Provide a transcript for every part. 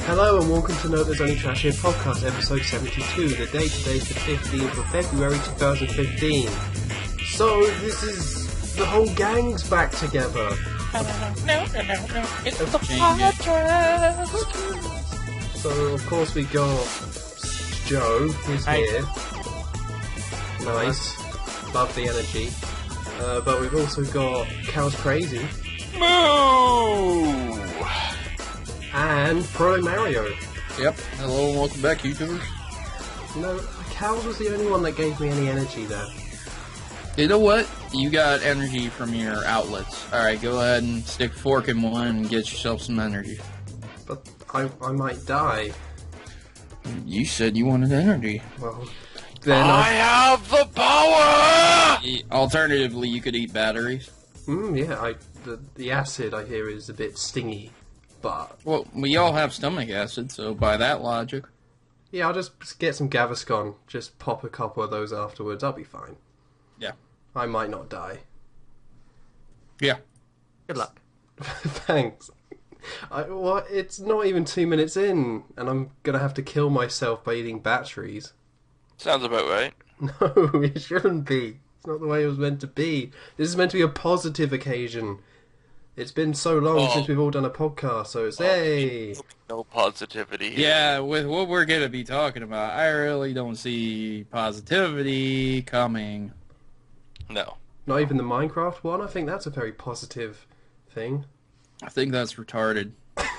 Hello and welcome to No There's Only Trash Here podcast, episode 72. The date today is the 15th of February 2015. So, this is... the whole gang's back together. No. It's the podcast. So, of course, we got Joe, who's here. Nice. Love the energy. But we've also got Cowscrazy. Moo! And ProtoMario. Yep. Hello and welcome back, YouTubers. No, Cows was the only one that gave me any energy there. You know what? You got energy from your outlets. Alright, go ahead and stick a fork in one and get yourself some energy. But I might die. You said you wanted energy. Well, then I have the power! Alternatively, you could eat batteries. Yeah, the acid I hear is a bit stingy, but... Well, we all have stomach acid, so by that logic... Yeah, I'll just get some Gaviscon, just pop a couple of those afterwards, I'll be fine. Yeah. I might not die. Yeah. Good luck. Thanks. It's not even 2 minutes in, and I'm gonna have to kill myself by eating batteries. Sounds about right. No, it shouldn't be. It's not the way it was meant to be. This is meant to be a positive occasion. It's been so long since we've all done a podcast, so it's, hey! No positivity here. Yeah, with what we're going to be talking about, I really don't see positivity coming. No. Not even the Minecraft one? I think that's a very positive thing. I think that's retarded.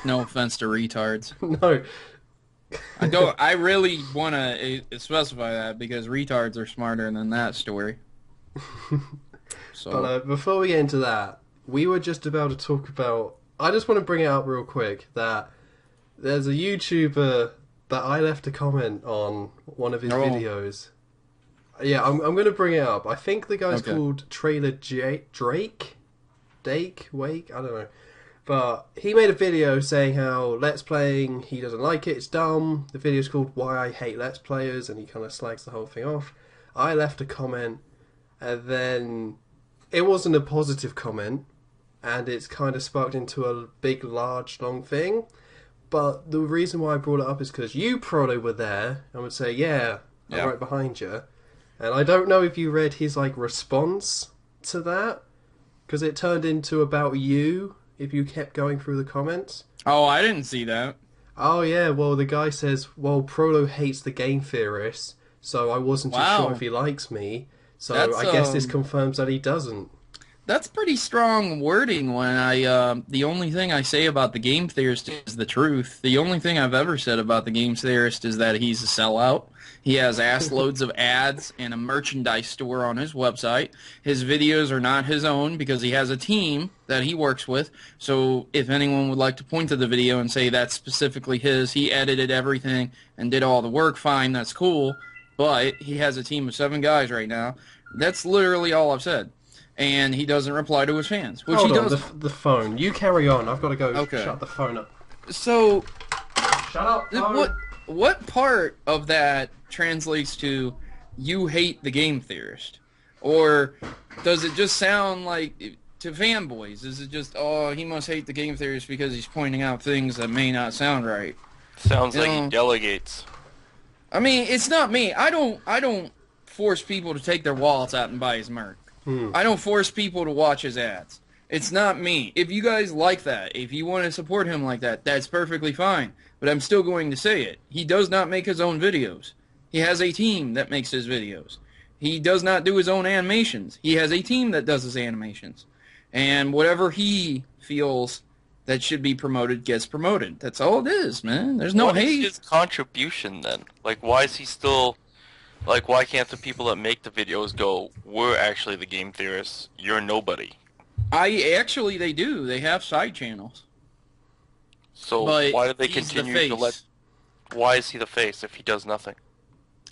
No offense to retards. No. I really want to specify that because retards are smarter than that story. So. But before we get into that, we were just about to talk about... I just want to bring it up real quick that there's a YouTuber that I left a comment on one of his videos. Yeah, I'm going to bring it up. I think the guy's called Trailer Drake? Wake? I don't know. But he made a video saying how Let's Playing, he doesn't like it, it's dumb. The video's called Why I Hate Let's Players, and he kind of slags the whole thing off. I left a comment, and then it wasn't a positive comment, and it's kind of sparked into a big, large, long thing. But the reason why I brought it up is because you, Proto, were there, and would say, yeah, I'm right behind you. And I don't know if you read his, response to that, because it turned into about you, if you kept going through the comments. Oh, I didn't see that. Oh, yeah, well, the guy says, well, Proto hates the Game Theorists, so I wasn't too sure if he likes me, so I guess this confirms that he doesn't. That's pretty strong wording when the only thing I say about the Game Theorist is the truth. The only thing I've ever said about the Game Theorist is that he's a sellout. He has ass loads of ads and a merchandise store on his website. His videos are not his own because he has a team that he works with. So if anyone would like to point to the video and say that's specifically his, he edited everything and did all the work, fine, that's cool. But he has a team of 7 guys right now. That's literally all I've said. And he doesn't reply to his fans, which Hold he on, does. the phone. You carry on. I've got to go shut the phone up. So, shut up, phone. What part of that translates to you hate the Game Theorist? Or does it just sound like, to fanboys, is it just, oh, he must hate the Game Theorist because he's pointing out things that may not sound right? Sounds like he delegates. I mean, it's not me. I don't force people to take their wallets out and buy his merch. I don't force people to watch his ads. It's not me. If you guys like that, if you want to support him like that, that's perfectly fine. But I'm still going to say it. He does not make his own videos. He has a team that makes his videos. He does not do his own animations. He has a team that does his animations. And whatever he feels that should be promoted gets promoted. That's all it is, man. There's no hate. What is his contribution then? Why is he still... why can't the people that make the videos go, we're actually the Game Theorists, you're nobody? Actually, they do. They have side channels. So but why do they continue to let... Why is he the face if he does nothing?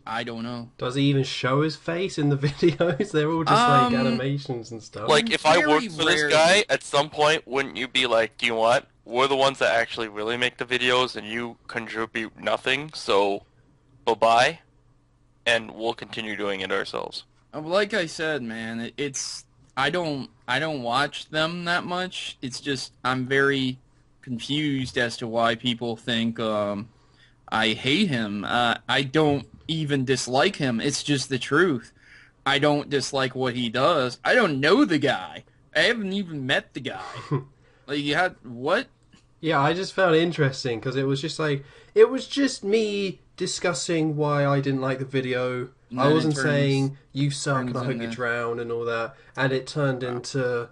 I don't know. Does he even show his face in the videos? They're all just animations and stuff. If I worked for this guy, at some point, wouldn't you be like, do you know what? We're the ones that actually really make the videos and you contribute nothing, so bye-bye. And we'll continue doing it ourselves. Like I said, man, I don't watch them that much. It's just I'm very confused as to why people think I hate him. I don't even dislike him. It's just the truth. I don't dislike what he does. I don't know the guy. I haven't even met the guy. Like, you had what? Yeah, I just found it interesting because it was just like it was just me discussing why I didn't like the video. I wasn't saying you suck and I hope you drown and all that, and it turned into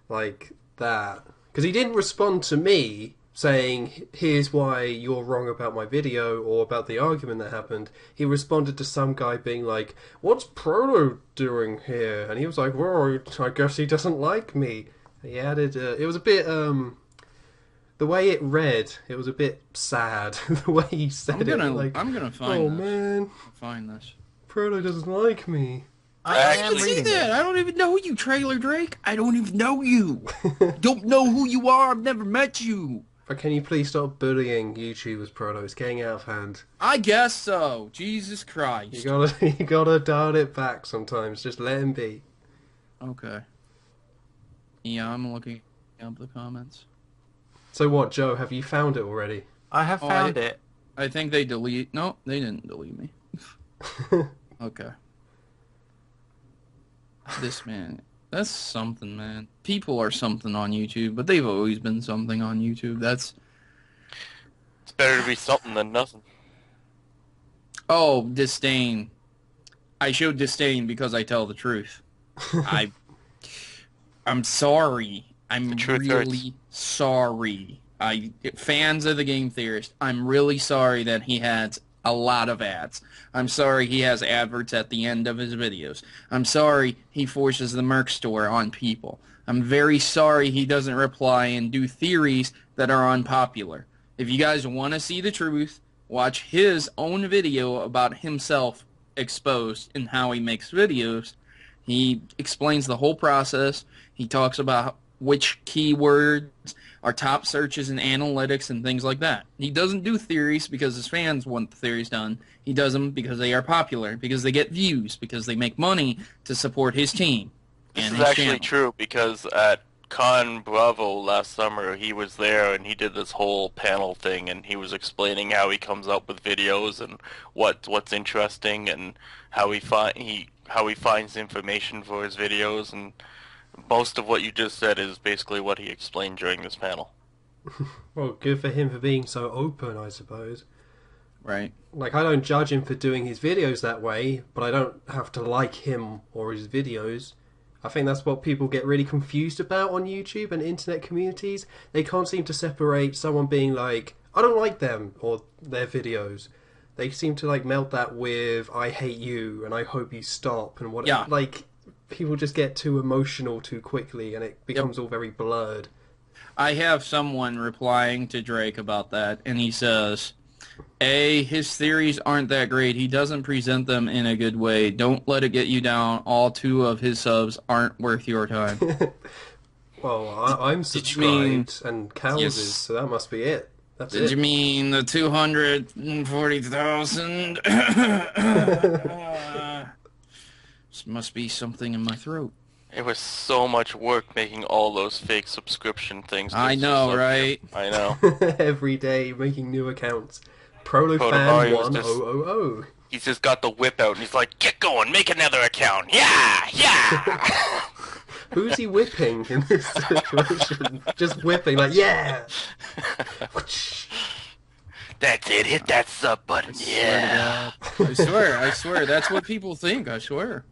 like that because he didn't respond to me saying here's why you're wrong about my video or about the argument that happened. He responded to some guy being like, what's Proto doing here? And he was like, well, I guess he doesn't like me. He added it was a bit the way it read, it was a bit sad. The way he said it, like, I'm gonna find this. Man, find this. Proto doesn't like me. I can't see that. I don't even know you, Trailer Drake. I don't even know you. Don't know who you are. I've never met you. But can you please stop bullying YouTubers, Proto? It's getting out of hand. I guess so. Jesus Christ. You gotta dial it back sometimes. Just let him be. Okay. Yeah, I'm looking up the comments. So what, Joe? Have you found it already? I have found it. I think they delete... No, they didn't delete me. Okay. This man... That's something, man. People are something on YouTube, but they've always been something on YouTube. It's better to be something than nothing. Oh, disdain. I show disdain because I tell the truth. I'm sorry. I'm really sorry. Fans of the Game Theorist, I'm really sorry that he has a lot of ads. I'm sorry he has adverts at the end of his videos. I'm sorry he forces the merch store on people. I'm very sorry he doesn't reply and do theories that are unpopular. If you guys want to see the truth, watch his own video about himself exposed and how he makes videos. He explains the whole process. He talks about which keywords are top searches in analytics and things like that. He doesn't do theories because his fans want the theories done. He does them because they are popular, because they get views, because they make money to support his team. This is actually true because at Con Bravo last summer, he was there and he did this whole panel thing and he was explaining how he comes up with videos and what's interesting and how he finds information for his videos, and most of what you just said is basically what he explained during this panel. Well, good for him for being so open, I suppose. Right. Like, I don't judge him for doing his videos that way, but I don't have to like him or his videos. I think that's what people get really confused about on YouTube and internet communities. They can't seem to separate someone being like, I don't like them, or their videos. They seem to, like, melt that with, I hate you, and I hope you stop, and what. Yeah. Like, people just get too emotional too quickly, and it becomes all very blurred. I have someone replying to Drake about that, and he says, A, his theories aren't that great. He doesn't present them in a good way. Don't let it get you down. All 2 of his subs aren't worth your time. Well, I'm subscribed, and Cows is, so that must be it. That's it. Did you mean the 240,000? This must be something in my throat. It was so much work making all those fake subscription things. I know, right? I know. Every day making new accounts. ProtoFan1000. He's just got the whip out and he's like, get going, make another account. Yeah, yeah. Who's he whipping in this situation? Just whipping, like, yeah. That's it, hit that sub button, yeah. I swear, that's what people think, I swear.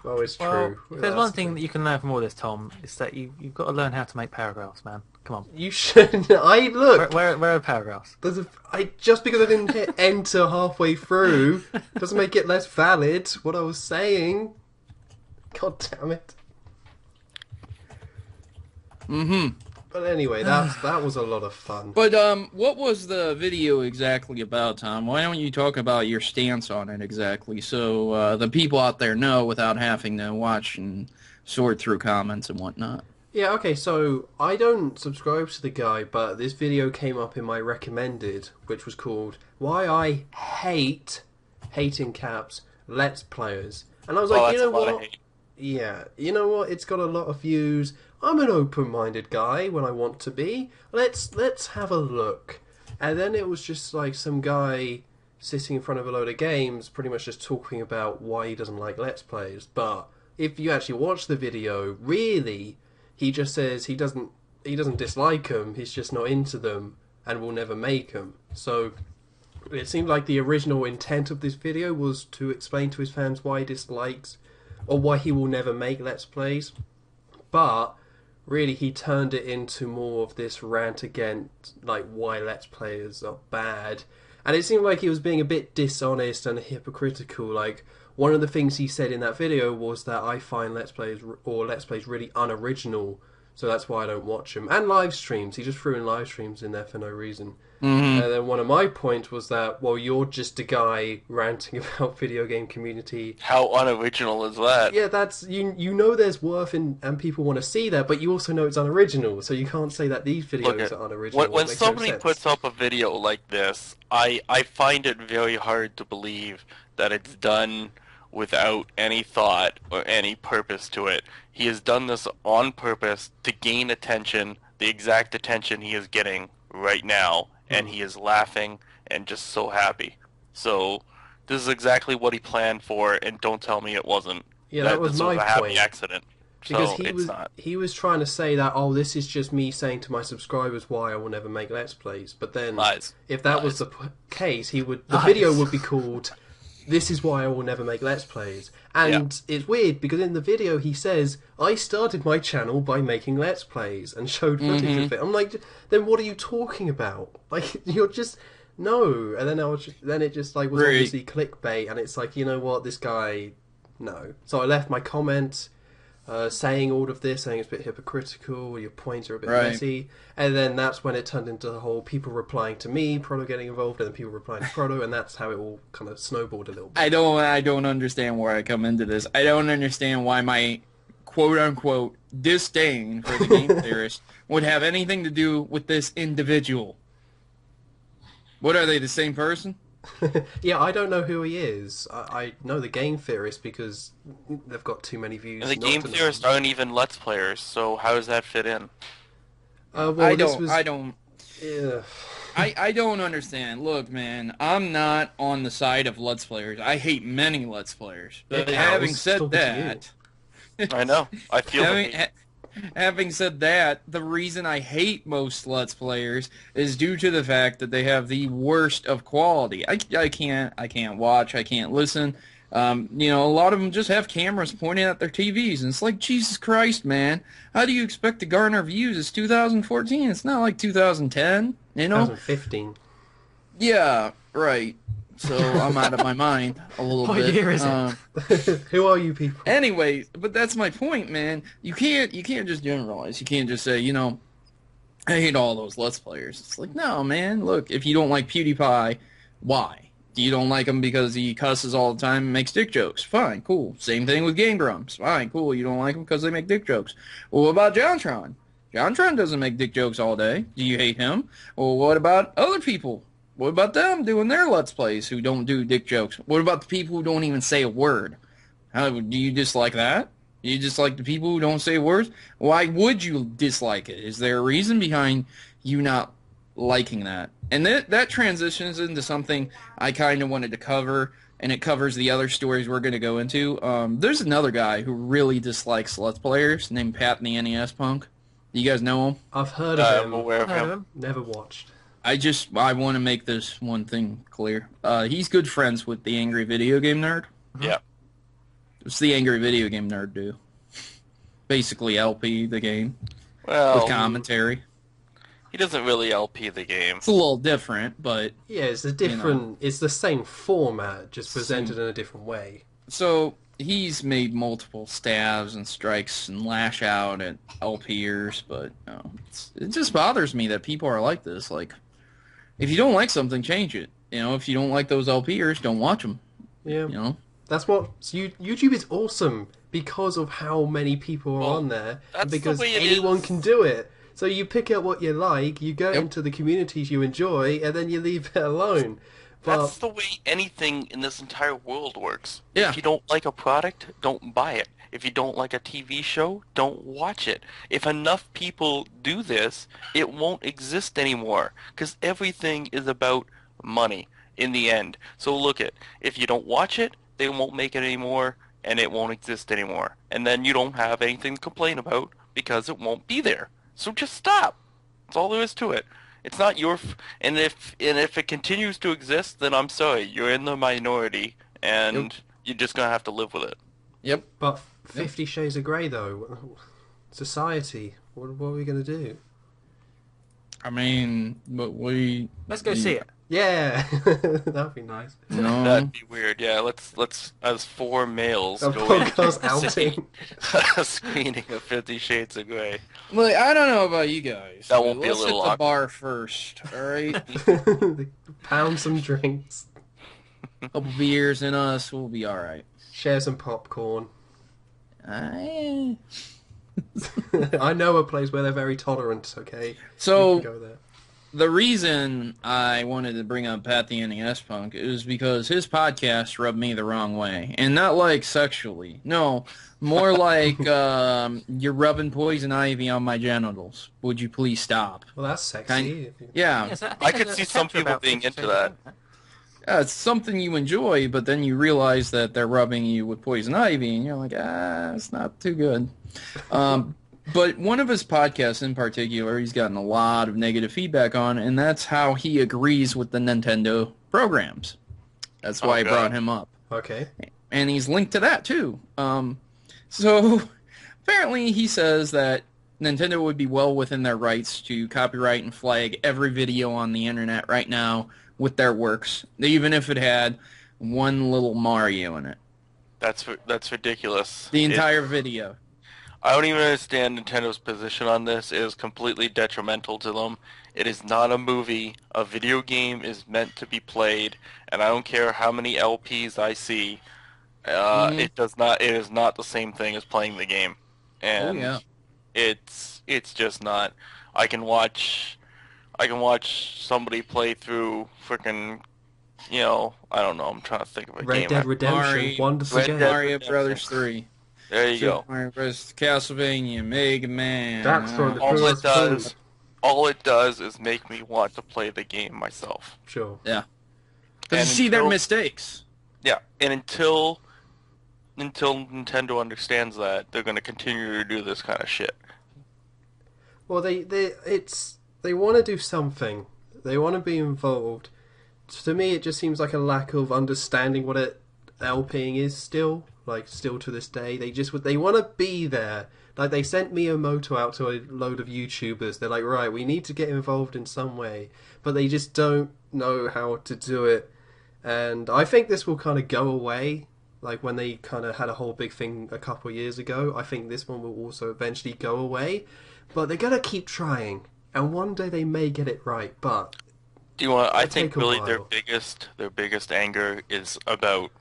Oh, it's true. If there's one thing that you can learn from all this, Tom, it's that you've got to learn how to make paragraphs, man. Come on. You shouldn't. Where are paragraphs? Just because I didn't hit enter halfway through doesn't make it less valid. What I was saying. God damn it. Mm-hmm. But anyway, that was a lot of fun. But what was the video exactly about, Tom? Why don't you talk about your stance on it exactly, so the people out there know without having to watch and sort through comments and whatnot? Yeah, okay, so I don't subscribe to the guy, but this video came up in my recommended, which was called "Why I Hate in Caps Let's Players," and I was like, you know what? Yeah, you know what? It's got a lot of views. I'm an open-minded guy when I want to be. Let's have a look. And then it was just like some guy sitting in front of a load of games, pretty much just talking about why he doesn't like Let's Plays. But if you actually watch the video, really, he just says he doesn't dislike them, he's just not into them, and will never make them. So it seemed like the original intent of this video was to explain to his fans why he dislikes, or why he will never make Let's Plays. But really, he turned it into more of this rant against, like, why Let's Players are bad. And it seemed like he was being a bit dishonest and hypocritical. Like, one of the things he said in that video was that I find Let's Plays really unoriginal, so that's why I don't watch them. And live streams. He just threw in live streams in there for no reason. Mm-hmm. And then one of my points was that, well, you're just a guy ranting about video game community. How unoriginal is that? Yeah, that's you know there's worth in, and people want to see that, but you also know it's unoriginal, so you can't say that these videos are unoriginal. When somebody puts up a video like this, I find it very hard to believe that it's done without any thought or any purpose to it. He has done this on purpose to gain attention, the exact attention he is getting right now, and he is laughing and just so happy. So this is exactly what he planned for, and don't tell me it wasn't. Yeah, that was my a happy point. accident. Because So he was trying to say that, oh, this is just me saying to my subscribers why I will never make Let's Plays. But then, if that was the case, the video would be called "This is why I will never make Let's Plays." And it's weird because in the video he says, I started my channel by making Let's Plays, and showed footage of it. I'm like, then what are you talking about? Like, you're just... No. And then it just like was obviously clickbait, and it's like, you know what, this guy... No. So I left my comment saying all of this, saying it's a bit hypocritical, your points are a bit messy, and then that's when it turned into the whole people replying to me, Proto getting involved, and then people replying to Proto, and that's how it all kind of snowballed a little bit. I don't understand where I come into this. I don't understand why my quote-unquote disdain for the Game Theorist would have anything to do with this individual. What, are they the same person? Yeah, I don't know who he is. I know the Game Theorists because they've got too many views. And the Game Theorists aren't even Let's Players, so how does that fit in? Well, I don't understand. Look, man, I'm not on the side of Let's Players. I hate many Let's Players. But having said that... I know. I feel Having said that, the reason I hate most Let's Players is due to the fact that they have the worst of quality. I can't watch, I can't listen. You know, a lot of them just have cameras pointing at their TVs, and it's like, Jesus Christ, man, how do you expect to garner views? It's 2014, it's not like 2010, you know? 2015. Yeah, right. So I'm out of my mind a little bit. What year is it? Who are you people? Anyway, but that's my point, man. You can't just generalize. You can't just say, you know, I hate all those Let's Players. It's like, no, man. Look, if you don't like PewDiePie, why? You don't like him because he cusses all the time and makes dick jokes. Fine, cool. Same thing with Game Grumps. Fine, cool. You don't like him because they make dick jokes. Well, what about JonTron? JonTron doesn't make dick jokes all day. Do you hate him? Well, what about other people? What about them doing their Let's Plays who don't do dick jokes? What about the people who don't even say a word? Do you dislike that? Do you dislike the people who don't say words? Why would you dislike it? Is there a reason behind you not liking that? And that transitions into something I kind of wanted to cover, and it covers the other stories we're going to go into. There's another guy who really dislikes Let's Players named Pat the NES Punk. Do you guys know him? I've heard of him. I'm aware of him. Never watched. I want to make this one thing clear. He's good friends with the Angry Video Game Nerd. Yeah. What's the Angry Video Game Nerd do? Basically LP the game. Well, with commentary. He doesn't really LP the game. It's a little different, but... Yeah, it's a different... You know, it's the same format, just presented in a different way. So, he's made multiple stabs and strikes and lash out at LPers, but you know, it just bothers me that people are like this. Like, if you don't like something, change it. You know, if you don't like those LPers, don't watch them. Yeah. You know? That's what... YouTube is awesome because of how many people are on there. And because anyone can do it. So you pick out what you like, you go into the communities you enjoy, and then you leave it alone. That's the way anything in this entire world works. Yeah. If you don't like a product, don't buy it. If you don't like a TV show, don't watch it. If enough people do this, it won't exist anymore. Because everything is about money in the end. So look at, if you don't watch it, they won't make it anymore, and it won't exist anymore. And then you don't have anything to complain about because it won't be there. So just stop. That's all there is to it. It's not your and if it continues to exist, then I'm sorry, you're in the minority, and you're just gonna have to live with it. Yep. But 50 Shades of Grey, though, society, what are we gonna do? I mean, but Let's go see it. Yeah, that'd be nice. No. That'd be weird. Yeah, let's as 4 males A go podcast and see outing. a screening of 50 Shades of Grey. Well, I don't know about you guys. That won't be a Let's little hit the awkward. bar first, all right? Pound some drinks. Couple beers in us, we'll be all right. Share some popcorn. I... I know a place where they're very tolerant, okay? So We can go there. the reason I wanted to bring up Pat the NES Punk is because his podcast rubbed me the wrong way. And not like sexually. No, more like you're rubbing poison ivy on my genitals. Would you please stop? Well, that's sexy. Yeah. Yes, think I could there's see a some chapter people about being 50 into Shades of that. Grey. Yeah, it's something you enjoy, but then you realize that they're rubbing you with poison ivy, and you're like, it's not too good. But one of his podcasts in particular, he's gotten a lot of negative feedback on, and that's how he agrees with the Nintendo programs. That's why I brought him up. Okay. And he's linked to that, too. So apparently he says that Nintendo would be well within their rights to copyright and flag every video on the internet right now with their works, even if it had one little Mario in it. That's ridiculous. The entire video. I don't even understand Nintendo's position on this. It is completely detrimental to them. It is not a movie. A video game is meant to be played, and I don't care how many LPs I see. It is not the same thing as playing the game, and it's just not. I can watch somebody play through frickin', I don't know. I'm trying to think of a game. Red Dead Redemption, wonderful Red game. Dead Mario Redemption. Brothers 3. There you go. Mario Bros. Castlevania, Mega Man. That's for the All first all it does is make me want to play the game myself. Sure. Yeah. And Because you see their until- mistakes. Yeah, and until Nintendo understands that, they're going to continue to do this kind of shit. Well, they want to do something. They want to be involved. To me, it just seems like a lack of understanding what LPing is still to this day. They want to be there. Like, they sent Miyamoto out to a load of YouTubers. They're like, right, we need to get involved in some way. But they just don't know how to do it. And I think this will kind of go away. Like, when they kind of had a whole big thing a couple of years ago, I think this one will also eventually go away. But they're going to keep trying. And one day they may get it right, but... I think really their while. biggest anger is about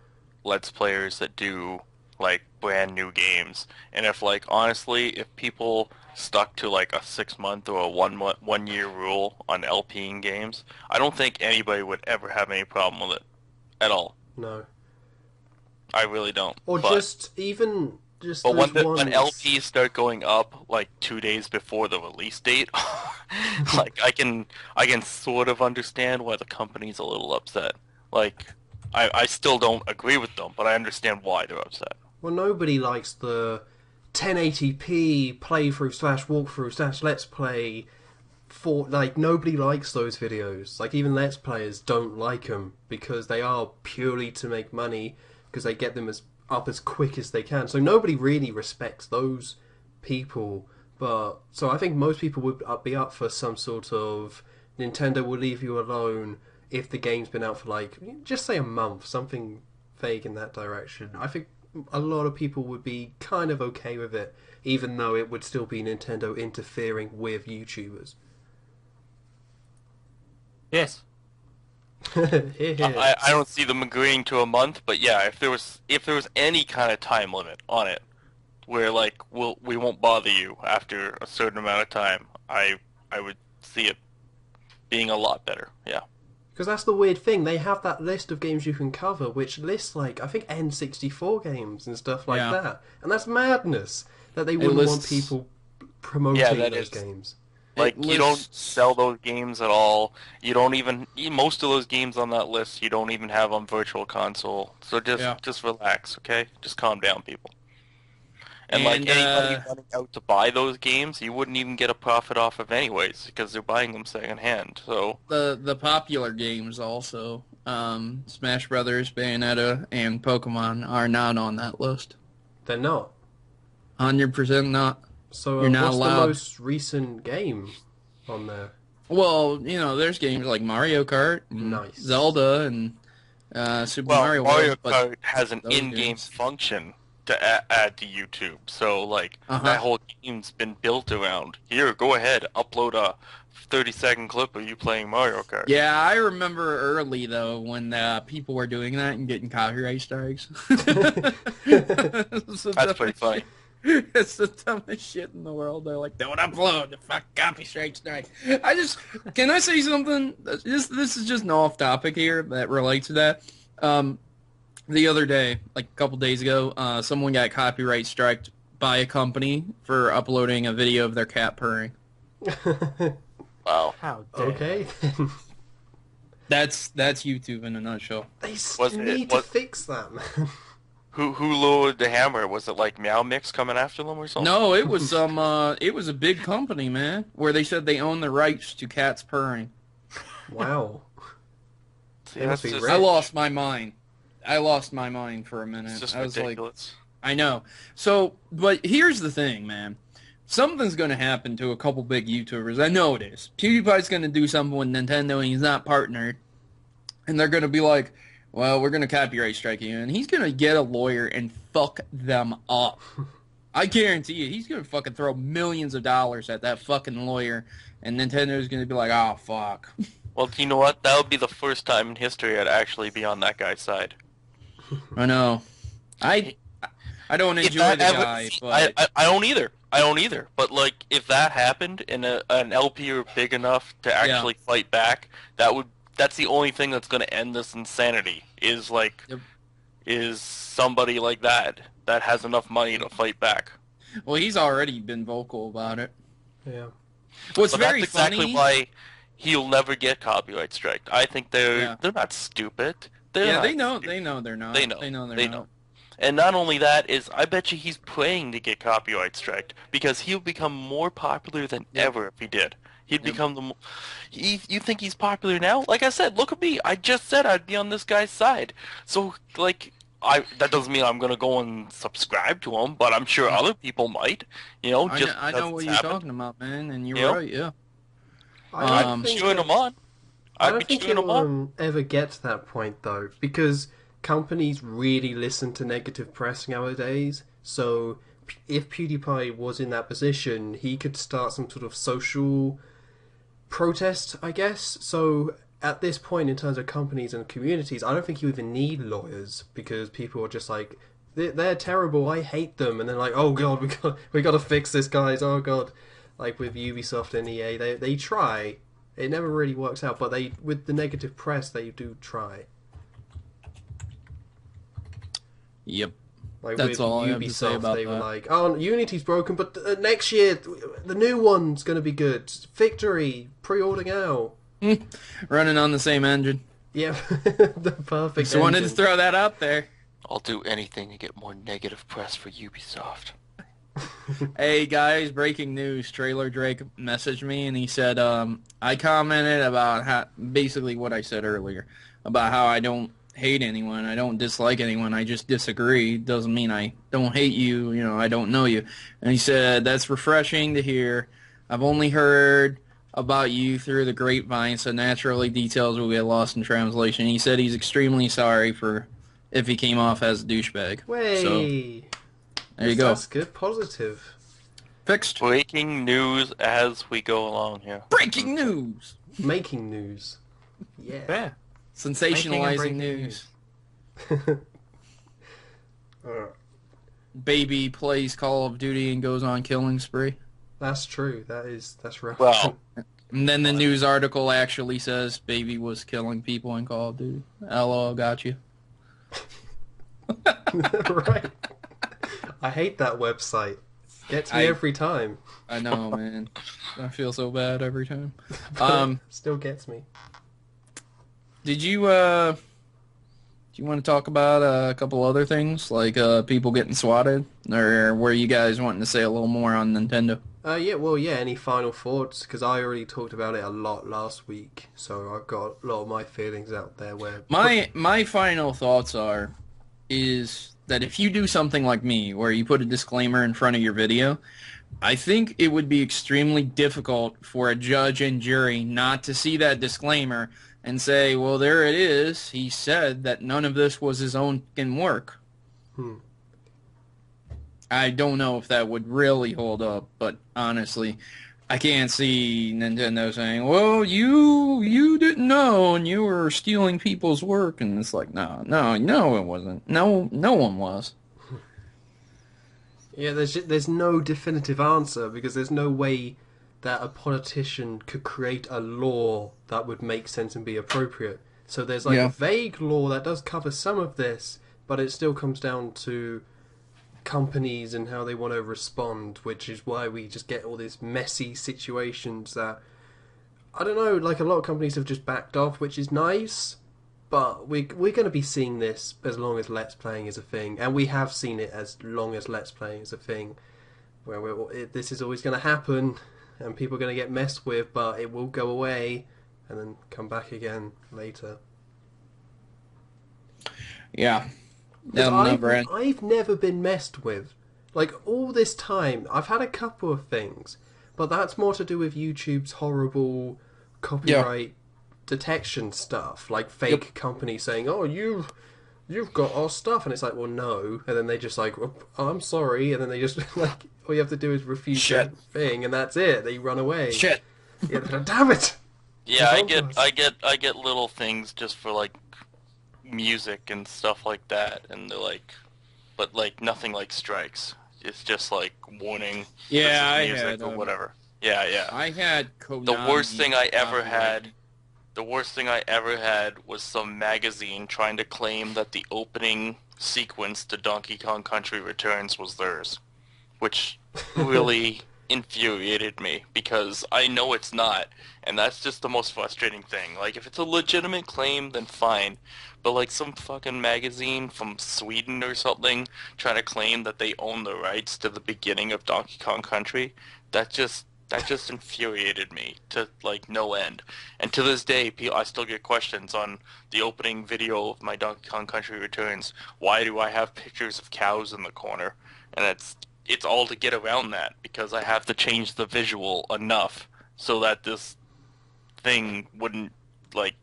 Let's Players that do, like, brand new games. And honestly, if people stuck to, like, a 6-month or a 1-year rule on LPing games, I don't think anybody would ever have any problem with it. At all. No. I really don't. Or But But when LPs start going up, like, 2 days before the release date, like, I can sort of understand why the company's a little upset. Like, I still don't agree with them, but I understand why they're upset. Well, nobody likes the 1080p playthrough/walkthrough/let's play nobody likes those videos. Like, even let's players don't like them because they are purely to make money because they get them up as quick as they can. So nobody really respects those people. But so I think most people would be up for some sort of Nintendo will leave you alone if the game's been out for, like, just say a month, something vague in that direction. I think a lot of people would be kind of okay with it, even though it would still be Nintendo interfering with YouTubers. Yes. I don't see them agreeing to a month, but yeah, if there was any kind of time limit on it, where, like, we won't bother you after a certain amount of time, I would see it being a lot better. Yeah. Because that's the weird thing. They have that list of games you can cover, which lists, like, I think N64 games and stuff like that. And that's madness, that they wouldn't want people promoting those games. Like, you don't sell those games at all. You don't even... Most of those games on that list, you don't even have on Virtual Console. So just relax, okay? Just calm down, people. And like, anybody running out to buy those games, you wouldn't even get a profit off of anyways, because they're buying them secondhand, so... The popular games also, Smash Brothers, Bayonetta, and Pokemon are not on that list. They're not? 100% not. So You're not what's allowed. the most recent game on there? Well, you know, there's games like Mario Kart, and Zelda, and Super Mario World. Mario Kart has an in-game function to add to YouTube. So, like, that whole game's been built around, here, go ahead, upload a 30-second clip of you playing Mario Kart. Yeah, I remember early, though, when people were doing that and getting copyright strikes. That's pretty funny. It's the dumbest shit in the world. They're like, don't upload, the fuck copyright strike. Can I say something? This is just an off topic here that relates to that. The other day, like a couple days ago, someone got copyright striked by a company for uploading a video of their cat purring. Wow. How dare Okay. That's YouTube in a nutshell. They need to fix that, man. Who lowered the hammer? Was it like Meow Mix coming after them or something? No, it was it was a big company, man, where they said they own the rights to cats purring. Wow. See, that's just, I lost my mind. I lost my mind for a minute. It's just I was ridiculous. like, I know. So, but here's the thing, man. Something's going to happen to a couple big YouTubers. I know it is. PewDiePie's going to do something with Nintendo and he's not partnered. And they're going to be like, well, we're going to copyright strike you. And he's going to get a lawyer and fuck them up. I guarantee you. He's going to fucking throw millions of dollars at that fucking lawyer. And Nintendo's going to be like, oh, fuck. Well, you know what? That would be the first time in history I'd actually be on that guy's side. I know. I don't enjoy the guy, but... I don't either. I don't either. But, like, if that happened and an LP were big enough to actually fight back, that's the only thing that's going to end this insanity, is, like, is somebody like that has enough money to fight back. Well, he's already been vocal about it. Yeah. What's but very that's exactly funny... why he'll never get copyright striked. I think they're not stupid. They know they're not. They know they're not. And not only that, is I bet you he's praying to get copyright striked, because he'll become more popular than ever if he did. He'd become the... You think he's popular now? Like I said, look at me. I just said I'd be on this guy's side. So, like, that doesn't mean I'm going to go and subscribe to him, but I'm sure other people might. You know, I know what you're talking about, man, and you're right, yeah. I'd be cheering him on. I don't think he'll ever get to that point, though, because companies really listen to negative press nowadays. So if PewDiePie was in that position, he could start some sort of social protest, I guess. So at this point, in terms of companies and communities, I don't think you even need lawyers, because people are just like, they're terrible, I hate them, and they're like, oh god, we got to fix this, guys, oh god. Like with Ubisoft and EA, they try. It never really works out, but with the negative press, they do try. Yep. Like That's with all I Ubisoft, have to say about they were that. like, oh, Unity's broken, but next year, the new one's going to be good. Victory, pre-order now. Running on the same engine. Yeah, the perfect Just wanted to throw that out there. I'll do anything to get more negative press for Ubisoft. Hey guys, breaking news. Trailer Drake messaged me and he said, I commented about basically what I said earlier, about how I don't hate anyone, I don't dislike anyone, I just disagree. Doesn't mean I don't hate you, you know, I don't know you. And he said, that's refreshing to hear. I've only heard about you through the grapevine, so naturally details will get lost in translation. He said he's extremely sorry for if he came off as a douchebag. Way. So, there you go. That's good. Positive. Fixed. Breaking news as we go along here. Breaking news. Making news. Yeah. Yeah. Sensationalizing news. Baby plays Call of Duty and goes on killing spree. That's true. That's rough. Well, And then the news article actually says baby was killing people in Call of Duty. LOL, got you. Right. I hate that website. Gets me every time. I know, man. I feel so bad every time. Still gets me. Do you want to talk about a couple other things, like people getting swatted? Or were you guys wanting to say a little more on Nintendo? Any final thoughts? Because I already talked about it a lot last week, so I've got a lot of my feelings out there. My final thoughts is that if you do something like me, where you put a disclaimer in front of your video, I think it would be extremely difficult for a judge and jury not to see that disclaimer and say, well, there it is. He said that none of this was his own work. I don't know if that would really hold up, but honestly, I can't see Nintendo saying, well, you didn't know and you were stealing people's work. And it's like, no, it wasn't. No one was. Yeah, there's no definitive answer, because there's no way that a politician could create a law that would make sense and be appropriate. So there's a vague law that does cover some of this, but it still comes down to companies and how they want to respond, which is why we just get all these messy situations that, I don't know, like a lot of companies have just backed off, which is nice, but we're going to be seeing this as long as Let's Playing is a thing, and we have seen it as long as Let's Playing is a thing, where this is always going to happen, and people are going to get messed with, but it will go away and then come back again later. Yeah. I've never been messed with. Like, all this time, I've had a couple of things, but that's more to do with YouTube's horrible copyright detection stuff, like fake companies saying, oh, you've got our stuff, and it's like, well, no, and then they just like, oh, I'm sorry, and then they just like, all you have to do is refuse that thing, and that's it. They run away. Shit. Yeah, damn it. Yeah, I get little things just for like music and stuff like that, and they're like, but like nothing like strikes. It's just like warning. Yeah, I music had or whatever. Yeah. I had Konami. The worst thing I ever had. The worst thing I ever had was some magazine trying to claim that the opening sequence to Donkey Kong Country Returns was theirs, which really infuriated me, because I know it's not, and that's just the most frustrating thing. Like, if it's a legitimate claim, then fine, but like some fucking magazine from Sweden or something trying to claim that they own the rights to the beginning of Donkey Kong Country, that just infuriated me to like no end. And to this day, I still get questions on the opening video of my Donkey Kong Country Returns. Why do I have pictures of cows in the corner? And it's all to get around that, because I have to change the visual enough so that this thing wouldn't like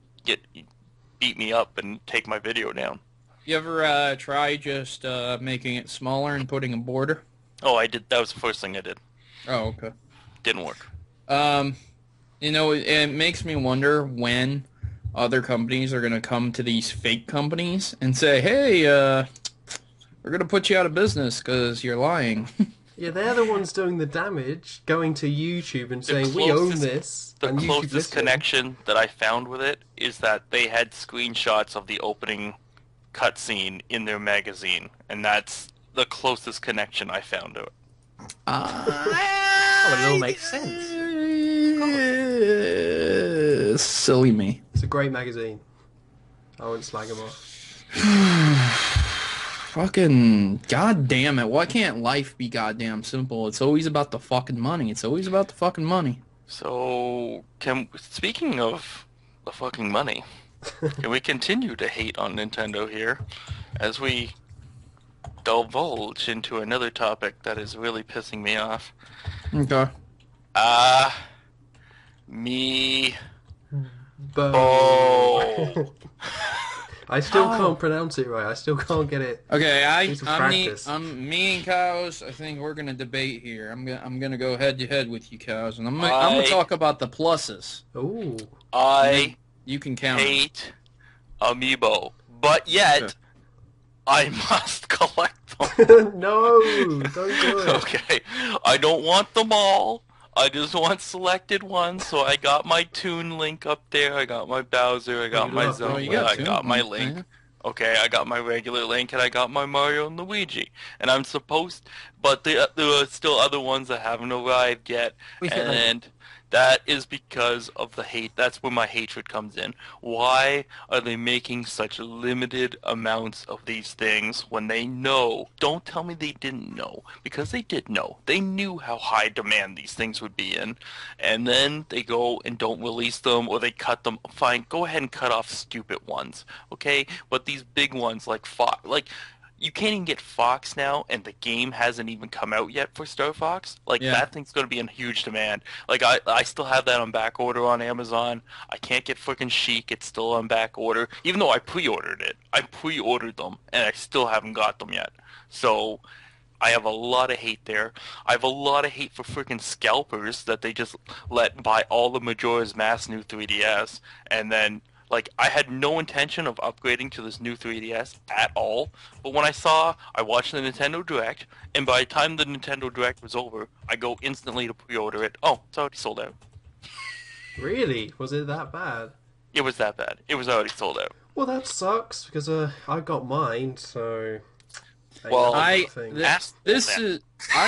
beat me up and take my video down. You ever try just making it smaller and putting a border? Oh, I did. That was the first thing I did. Oh, okay. Didn't work. It makes me wonder when other companies are going to come to these fake companies and say, hey, we're going to put you out of business because you're lying. Yeah, they're the ones doing the damage, going to YouTube and saying, we own this. The closest connection that I found with it is that they had screenshots of the opening cutscene in their magazine, and that's the closest connection I found to it. It all makes sense. Silly me. It's a great magazine. I wouldn't slag them off. Fucking goddamn it. Why can't life be goddamn simple? It's always about the fucking money. It's always about the fucking money. So, speaking of the fucking money, can we continue to hate on Nintendo here as we divulge into another topic that is really pissing me off? Okay. I still can't pronounce it right. I still can't get it. Okay, me and Cows. I think we're gonna debate here. I'm gonna go head to head with you, Cows, and I'm gonna talk about the pluses. Ooh. You can count. Hate Amiibo, but yet I must collect them. No, don't do it. Okay, I don't want them all. I just want selected ones, so I got my Toon Link up there, I got my Bowser, I got you my love Zelda, Link. you got I Toon got my Link, Link. man. Okay, I got my regular Link, and I got my Mario and Luigi. And I'm supposed... But there are still other ones that haven't arrived yet, We get them. and that is because of the hate. That's where my hatred comes in. Why are they making such limited amounts of these things when they know? Don't tell me they didn't know, because they did know. They knew how high demand these things would be in, and then they go and don't release them, or they cut them. Fine, go ahead and cut off stupid ones, okay? But these big ones like Fox, like you can't even get Fox now, and the game hasn't even come out yet for Star Fox. Like Yeah. that thing's going to be in huge demand. Like I still have that on back order on Amazon. I can't get freaking Chic. It's still on back order, even though I pre-ordered it. I pre-ordered them, and I still haven't got them yet. So I have a lot of hate there. I have a lot of hate for freaking scalpers that they just let buy all the Majora's Mask new 3DS, and then like I had no intention of upgrading to this new 3DS at all. But when I watched the Nintendo Direct, and by the time the Nintendo Direct was over, I go instantly to pre-order it. Oh, it's already sold out. Really? Was it that bad? It was that bad. It was already sold out. Well, that sucks because I got mine, so. Well, I thing. this is I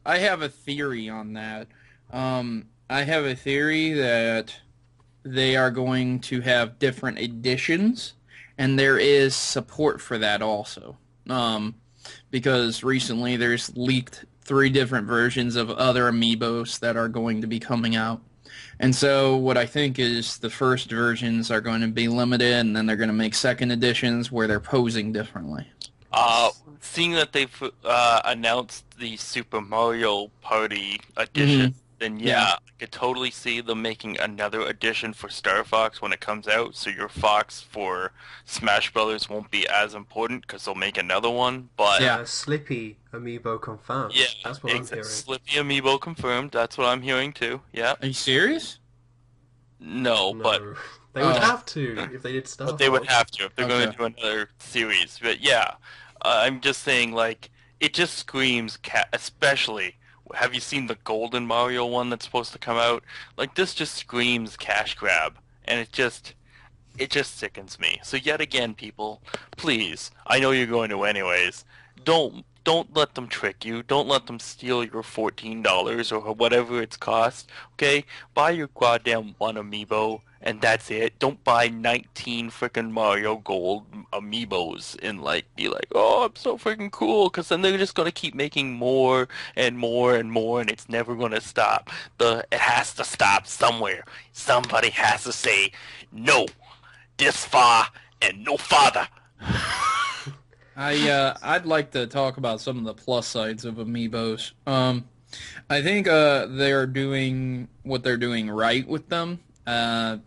have a theory on that. I have a theory that they are going to have different editions, and there is support for that also. Because recently there's leaked 3 different versions of other amiibos that are going to be coming out. And so what I think is the first versions are going to be limited, and then they're going to make second editions where they're posing differently. Seeing that they've announced the Super Mario Party edition, then Yeah. I could totally see them making another edition for Star Fox when it comes out, so your Fox for Smash Brothers won't be as important because they'll make another one. But Yeah. Slippy amiibo confirmed. yeah, That's what I'm hearing. Slippy Amiibo confirmed. That's what I'm hearing too. Yeah, Are you serious? no, but They would have to if they did Star But they would Fox. have to if they're going Okay. to do another series. But yeah, I'm just saying, like, it just screams especially, have you seen the Golden Mario one that's supposed to come out? Like, this just screams cash grab, and it just sickens me. So yet again, people, please, I know you're going to anyways, don't let them trick you. Don't let them steal your $14 or whatever it's cost. Okay, buy your goddamn one amiibo, and that's it. Don't buy 19 freaking Mario Gold amiibos and be like, oh, I'm so freaking cool, because then they're just gonna keep making more and more and more, and it's never gonna stop. It has to stop somewhere. Somebody has to say no, this far and no farther. I'd like to talk about some of the plus sides of amiibos. I think they're doing what they're doing right with them.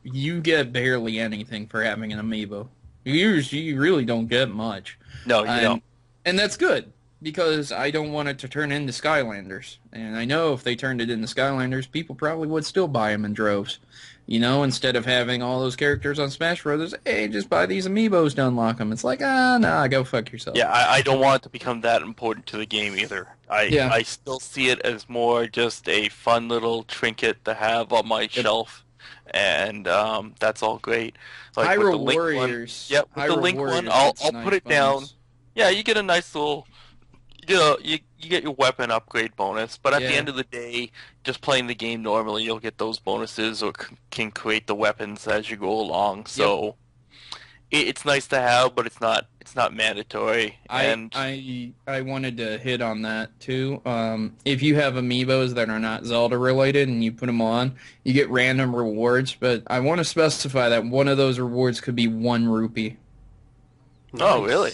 You get barely anything for having an amiibo. You really don't get much. No, you don't. And that's good, because I don't want it to turn into Skylanders. And I know if they turned it into Skylanders, people probably would still buy them in droves. You know, instead of having all those characters on Smash Brothers, hey, just buy these amiibos to unlock them. It's like, nah, go fuck yourself. Yeah, I don't want it to become that important to the game either. Yeah. I still see it as more just a fun little trinket to have on my shelf, and that's all great. Like with the Hyrule Link Warriors. One, yep, with the Hyrule Link Warriors one, I'll gets nice put it bonus. down. Yeah, you get a nice little, you get your weapon upgrade bonus, but at the Yeah. end of the day, just playing the game normally, you'll get those bonuses or can create the weapons as you go along. So it's nice to have, but it's not mandatory. And I wanted to hit on that too. If you have amiibos that are not Zelda related and you put them on, you get random rewards. But I want to specify that one of those rewards could be 1 rupee. Oh, really?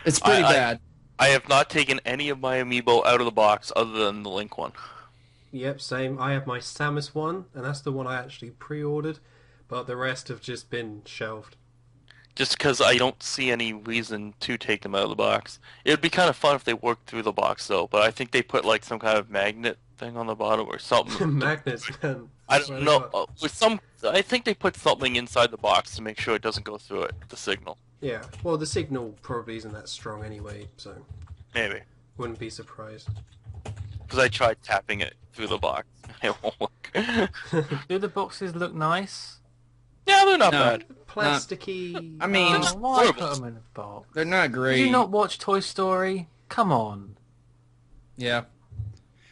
It's pretty bad. I have not taken any of my amiibo out of the box other than the Link one. Yep, same. I have my Samus one, and that's the one I actually pre-ordered, but the rest have just been shelved. Just because I don't see any reason to take them out of the box. It would be kind of fun if they worked through the box, though, but I think they put some kind of magnet thing on the bottom or something. Magnets, man. I don't know. I think they put something inside the box to make sure it doesn't go through it, the signal. Yeah, well, the signal probably isn't that strong anyway, so Maybe. wouldn't be surprised. because I tried tapping it through the box. It won't work. Do the boxes look nice? Yeah, they're not No. bad. Plasticky. I mean, Oh, why horrible. put them in a box? they're not Did great. you not watch Toy Story? Come on. Yeah.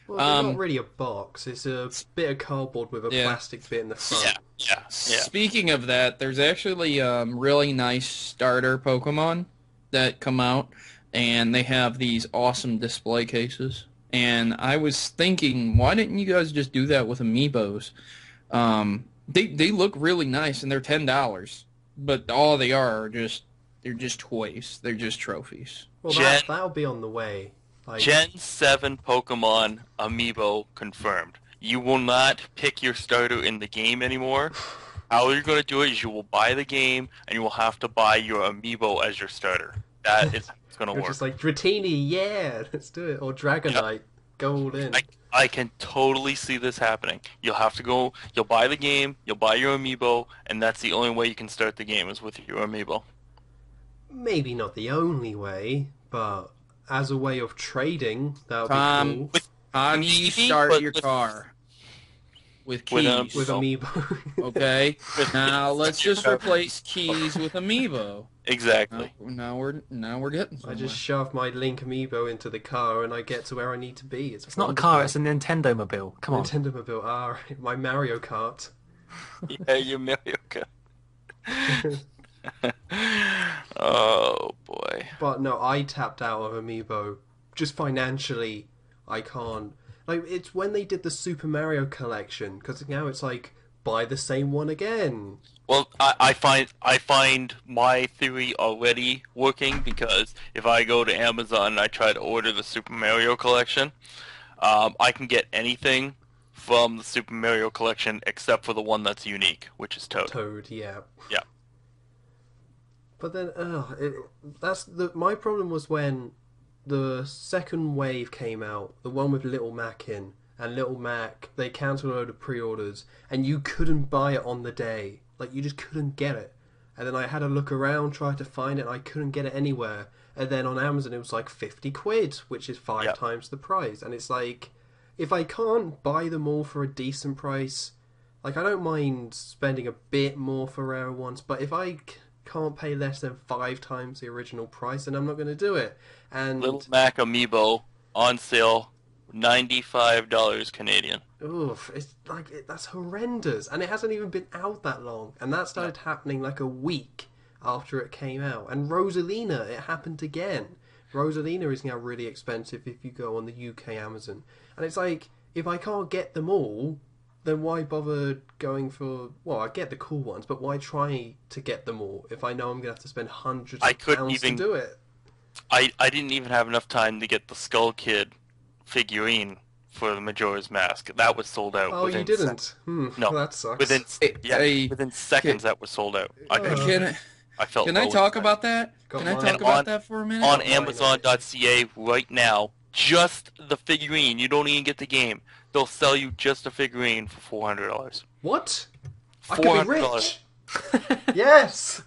well, they're not really a box. It's a bit of cardboard with a Yeah. plastic bit in the front. Yeah. Speaking of that, there's actually really nice starter Pokemon that come out, and they have these awesome display cases. And I was thinking, why didn't you guys just do that with Amiibos? They look really nice, and they're $10, but all they are they're just toys. They're just trophies. Well, Gen- that'll be on the way. Like, Gen 7 Pokemon Amiibo confirmed. You will not pick your starter in the game anymore. How you're going to do it is you will buy the game, and you will have to buy your Amiibo as your starter. That is going to You're work. just like, Dratini, yeah, let's do it. Or Dragonite, go all in. I can totally see this happening. You'll have to go, you'll buy the game, you'll buy your Amiibo, and that's the only way you can start the game is with your Amiibo. Maybe not the only way, but as a way of trading, that would be cool. How do you Maybe, start but your with- car? With keys. With Amiibo. Okay. Now let's just replace keys with Amiibo. Exactly. Now we're getting I somewhere. just shove my Link Amiibo into the car and I get to where I need to be. It's not a car, it's a Nintendo mobile. Come on. Nintendo Mobile. My Mario Kart. Yeah, your Mario Kart. Oh, boy. But no, I tapped out of Amiibo. Just financially, I can't. Like, it's when they did the Super Mario collection, because now it's like, buy the same one again. Well, I find my theory already working, because if I go to Amazon and I try to order the Super Mario collection, I can get anything from the Super Mario collection except for the one that's unique, which is Toad. Toad, yeah. Yeah. But then, my problem was when the second wave came out, the one with Little Mac in, and Little Mac, they cancelled a load of pre-orders, and you couldn't buy it on the day. Like, you just couldn't get it. And then I had a look around, tried to find it, and I couldn't get it anywhere. And then on Amazon, it was like 50 quid, which is 5 times the price. And it's like, if I can't buy them all for a decent price, like, I don't mind spending a bit more for rare ones, but if I can't pay less than 5 times the original price, then I'm not going to do it. And Little Mac Amiibo on sale, $95 Canadian. oof, it's like that's horrendous, and it hasn't even been out that long, and that started happening like a week after it came out. And Rosalina, it happened again. Rosalina is now really expensive if you go on the UK Amazon, and it's like, if I can't get them all, then why bother going for... Well, I get the cool ones, but why try to get them all if I know I'm going to have to spend hundreds of pounds to do it? I didn't even have enough time to get the Skull Kid figurine for the Majora's Mask. That was sold out. Oh, you didn't? No. That sucks. Within seconds, that was sold out. I felt. Can I talk about that? Can I talk about that for a minute? On Amazon.ca right now, just the figurine. You don't even get the game. They'll sell you just a figurine for $400. What? I could be $400. rich. Yes.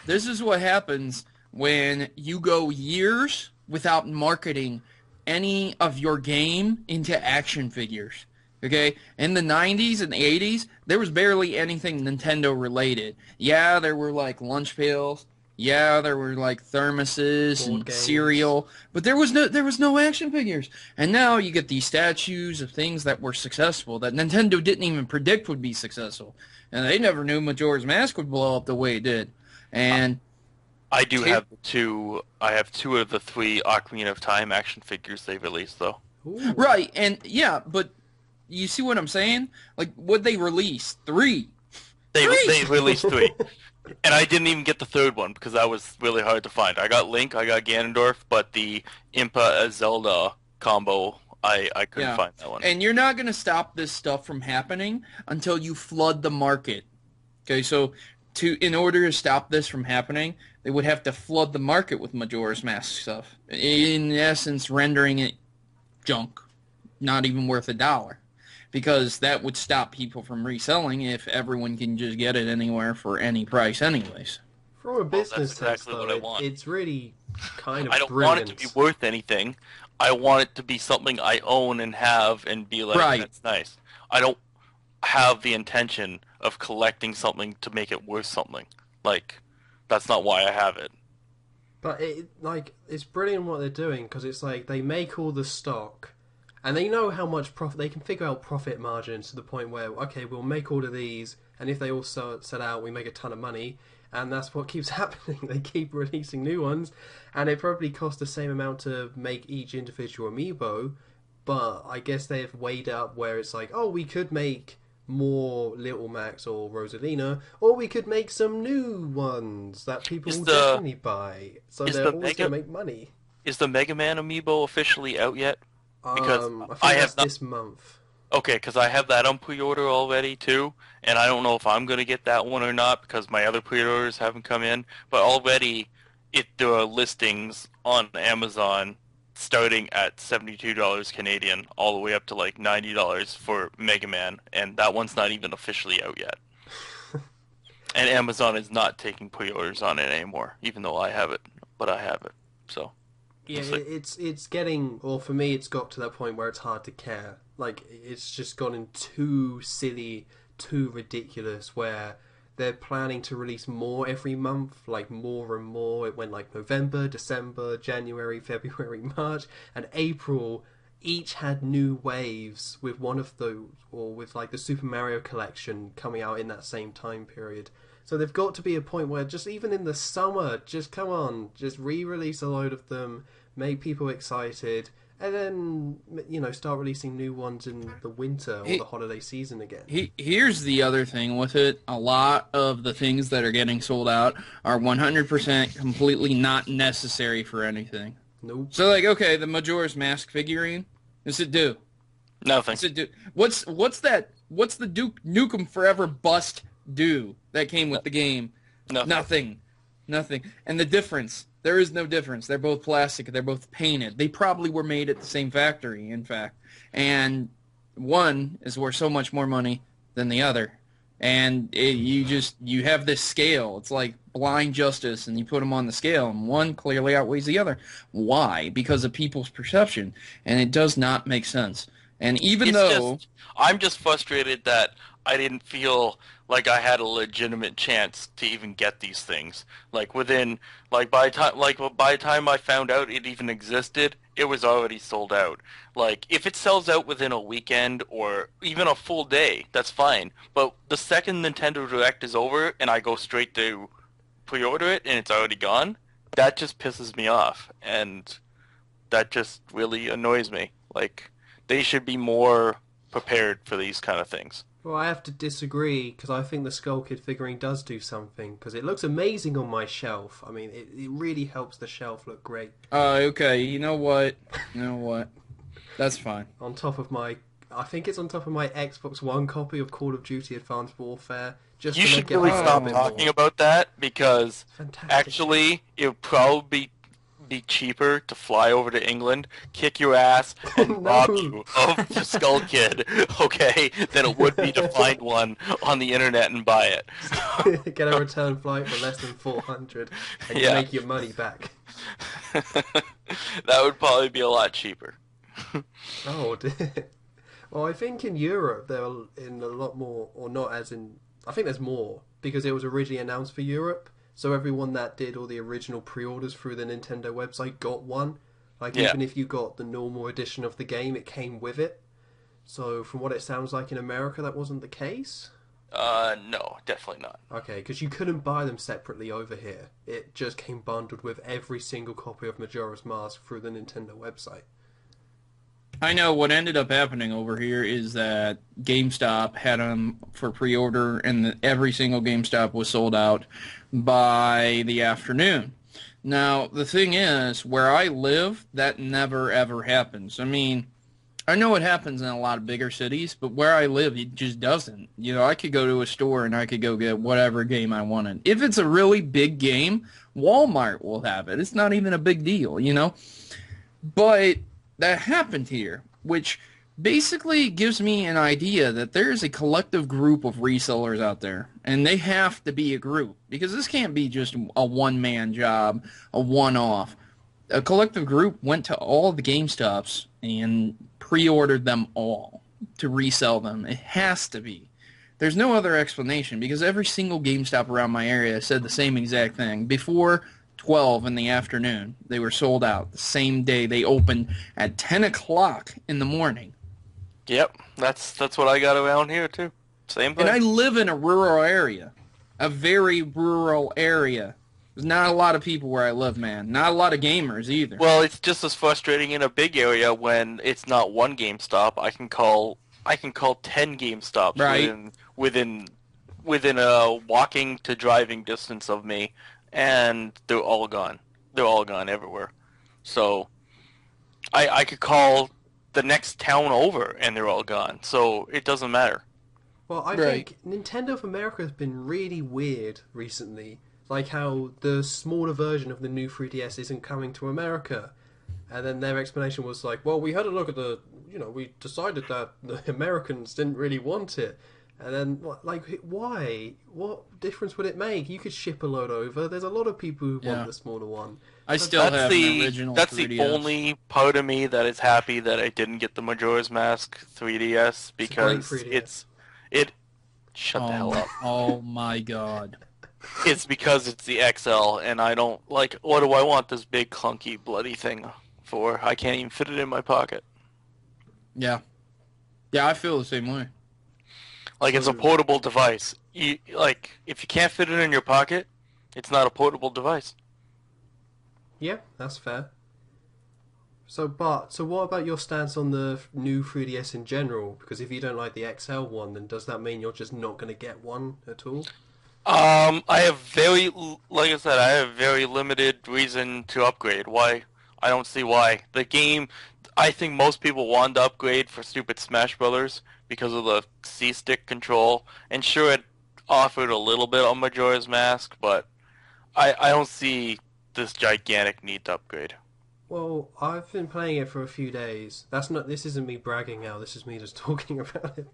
This is what happens when you go years without marketing any of your game into action figures. Okay? In the 90s and 80s, there was barely anything Nintendo related. Yeah, there were like lunch pails. Yeah, there were like thermoses Board and games. cereal, but there was no action figures. And now you get these statues of things that were successful that Nintendo didn't even predict would be successful. And they never knew Majora's Mask would blow up the way it did. And I do have two. I have 2 of the 3 Ocarina of Time action figures they released, though. Ooh. right, and yeah, but you see what I'm saying? Like, what they released? 3. They released 3. And I didn't even get the 3rd one because that was really hard to find. I got Link, I got Ganondorf, but the Impa Zelda combo, I couldn't find that one. And you're not going to stop this stuff from happening until you flood the market. Okay, so in order to stop this from happening, they would have to flood the market with Majora's Mask stuff. In essence, rendering it junk, not even worth $1. Because that would stop people from reselling if everyone can just get it anywhere for any price anyways. From a business that's exactly sense, what though, I want. it's really kind of I don't brilliant. want it to be worth anything. I want it to be something I own and have and be like, Right. that's nice. I don't have the intention of collecting something to make it worth something. Like, that's not why I have it. But it's brilliant what they're doing, because it's like they make all the stock, and they know how much profit they can figure out profit margins to the point where, okay, we'll make all of these, and if they all sell out, we make a ton of money, and that's what keeps happening. They keep releasing new ones, and it probably costs the same amount to make each individual amiibo, but I guess they've weighed up where it's like, oh, we could make more Little Max or Rosalina, or we could make some new ones that people will definitely buy. So they're always going to make money. Is the Mega Man amiibo officially out yet? Because I think that's this month. Okay, because I have that on pre-order already too, and I don't know if I'm going to get that one or not because my other pre-orders haven't come in. But already, there are listings on Amazon starting at $72 Canadian, all the way up to like $90 for Mega Man, and that one's not even officially out yet. And Amazon is not taking pre-orders on it anymore, even though I have it, but I have it. So yeah, it's getting, or for me, it's got to that point where it's hard to care. Like, it's just gotten too silly, too ridiculous, where they're planning to release more every month, like more and more. It went like November, December, January, February, March, and April. Each had new waves with one of those, or with like the Super Mario collection coming out in that same time period. So they've got to be a point where just even in the summer, just come on, just re-release a load of them, make people excited, and then, you know, start releasing new ones in the winter or the holiday season again. Here's the other thing with it. A lot of the things that are getting sold out are 100% completely not necessary for anything. Nope. So, like, okay, the Majora's Mask figurine, what's it do? Nothing. What's it do? What's the Duke Nukem Forever bust do that came with the game? Nothing. And the difference, there is no difference. They're both plastic. They're both painted. They probably were made at the same factory, in fact. And one is worth so much more money than the other. And you have this scale. It's like blind justice, and you put them on the scale, and one clearly outweighs the other. Why? Because of people's perception. And it does not make sense. And I'm just frustrated that I didn't feel like I had a legitimate chance to even get these things. Like by the time I found out it even existed, it was already sold out. Like, if it sells out within a weekend or even a full day, that's fine. But the second Nintendo Direct is over and I go straight to pre-order it and it's already gone, that just pisses me off. And that just really annoys me. Like, they should be more prepared for these kind of things. Well, I have to disagree, because I think the Skull Kid figurine does do something, because it looks amazing on my shelf. I mean, it really helps the shelf look great. Okay, you know what? That's fine. I think it's on top of my Xbox One copy of Call of Duty Advanced Warfare. You should really stop talking about that, because actually it would probably be cheaper to fly over to England, kick your ass, and rob you of the Skull Kid, okay, than it would be to find one on the internet and buy it. Get a return flight for less than $400, and you make your money back. That would probably be a lot cheaper. Oh, dear. Well, I think in Europe they're in a lot more, or not as in, I think there's more, because it was originally announced for Europe. So everyone that did all the original pre-orders through the Nintendo website got one. Like, even if you got the normal edition of the game, it came with it. So from what it sounds like in America, that wasn't the case? No, definitely not. Okay, because you couldn't buy them separately over here. It just came bundled with every single copy of Majora's Mask through the Nintendo website. I know what ended up happening over here is that GameStop had them for pre-order, and every single GameStop was sold out by the afternoon. Now, the thing is, where I live, that never, ever happens. I mean, I know it happens in a lot of bigger cities, but where I live, it just doesn't. You know, I could go to a store and I could go get whatever game I wanted. If it's a really big game, Walmart will have it. It's not even a big deal, you know? But that happened here, which basically gives me an idea that there's a collective group of resellers out there, and they have to be a group, because this can't be just a one-man job, a one-off. a collective group went to all the GameStops and pre-ordered them all to resell them. It has to be. There's no other explanation because every single GameStop around my area said the same exact thing. Before 12 in the afternoon, they were sold out. The same day they opened at 10 o'clock in the morning. Yep, that's what I got around here too. Same thing. And I live in a rural area, a very rural area. There's not a lot of people where I live, man. Not a lot of gamers either. Well, it's just as frustrating in a big area when it's not one GameStop. I can call 10 GameStops Right. within a walking to driving distance of me, and they're all gone. They're all gone everywhere. So I could call the next town over, and they're all gone. So it doesn't matter. Well, I think Nintendo of America has been really weird recently. Like how the smaller version of the new 3DS isn't coming to America. And then their explanation was like, well, we had a look at we decided that the Americans didn't really want it. And then, like, why? What difference would it make? You could ship a load over. There's a lot of people who want the smaller one. I still have an original 3DS. That's the only part of me that is happy that I didn't get the Majora's Mask 3DS because shut the hell up. Oh my god. It's because it's the XL, and I don't, like, what do I want this big, clunky, bloody thing for? I can't even fit it in my pocket. Yeah. Yeah, I feel the same way. Like, it's a portable device. If you can't fit it in your pocket, it's not a portable device. Yeah, that's fair. So what about your stance on the new 3DS in general? Because if you don't like the XL one, then does that mean you're just not going to get one at all? I have very limited reason to upgrade. Why? I don't see why. The game, I think most people want to upgrade for stupid Smash Brothers because of the C-stick control. And sure, it offered a little bit on Majora's Mask, but I don't see this gigantic need to upgrade. Well, I've been playing it for a few days. This isn't me bragging now, this is me just talking about it.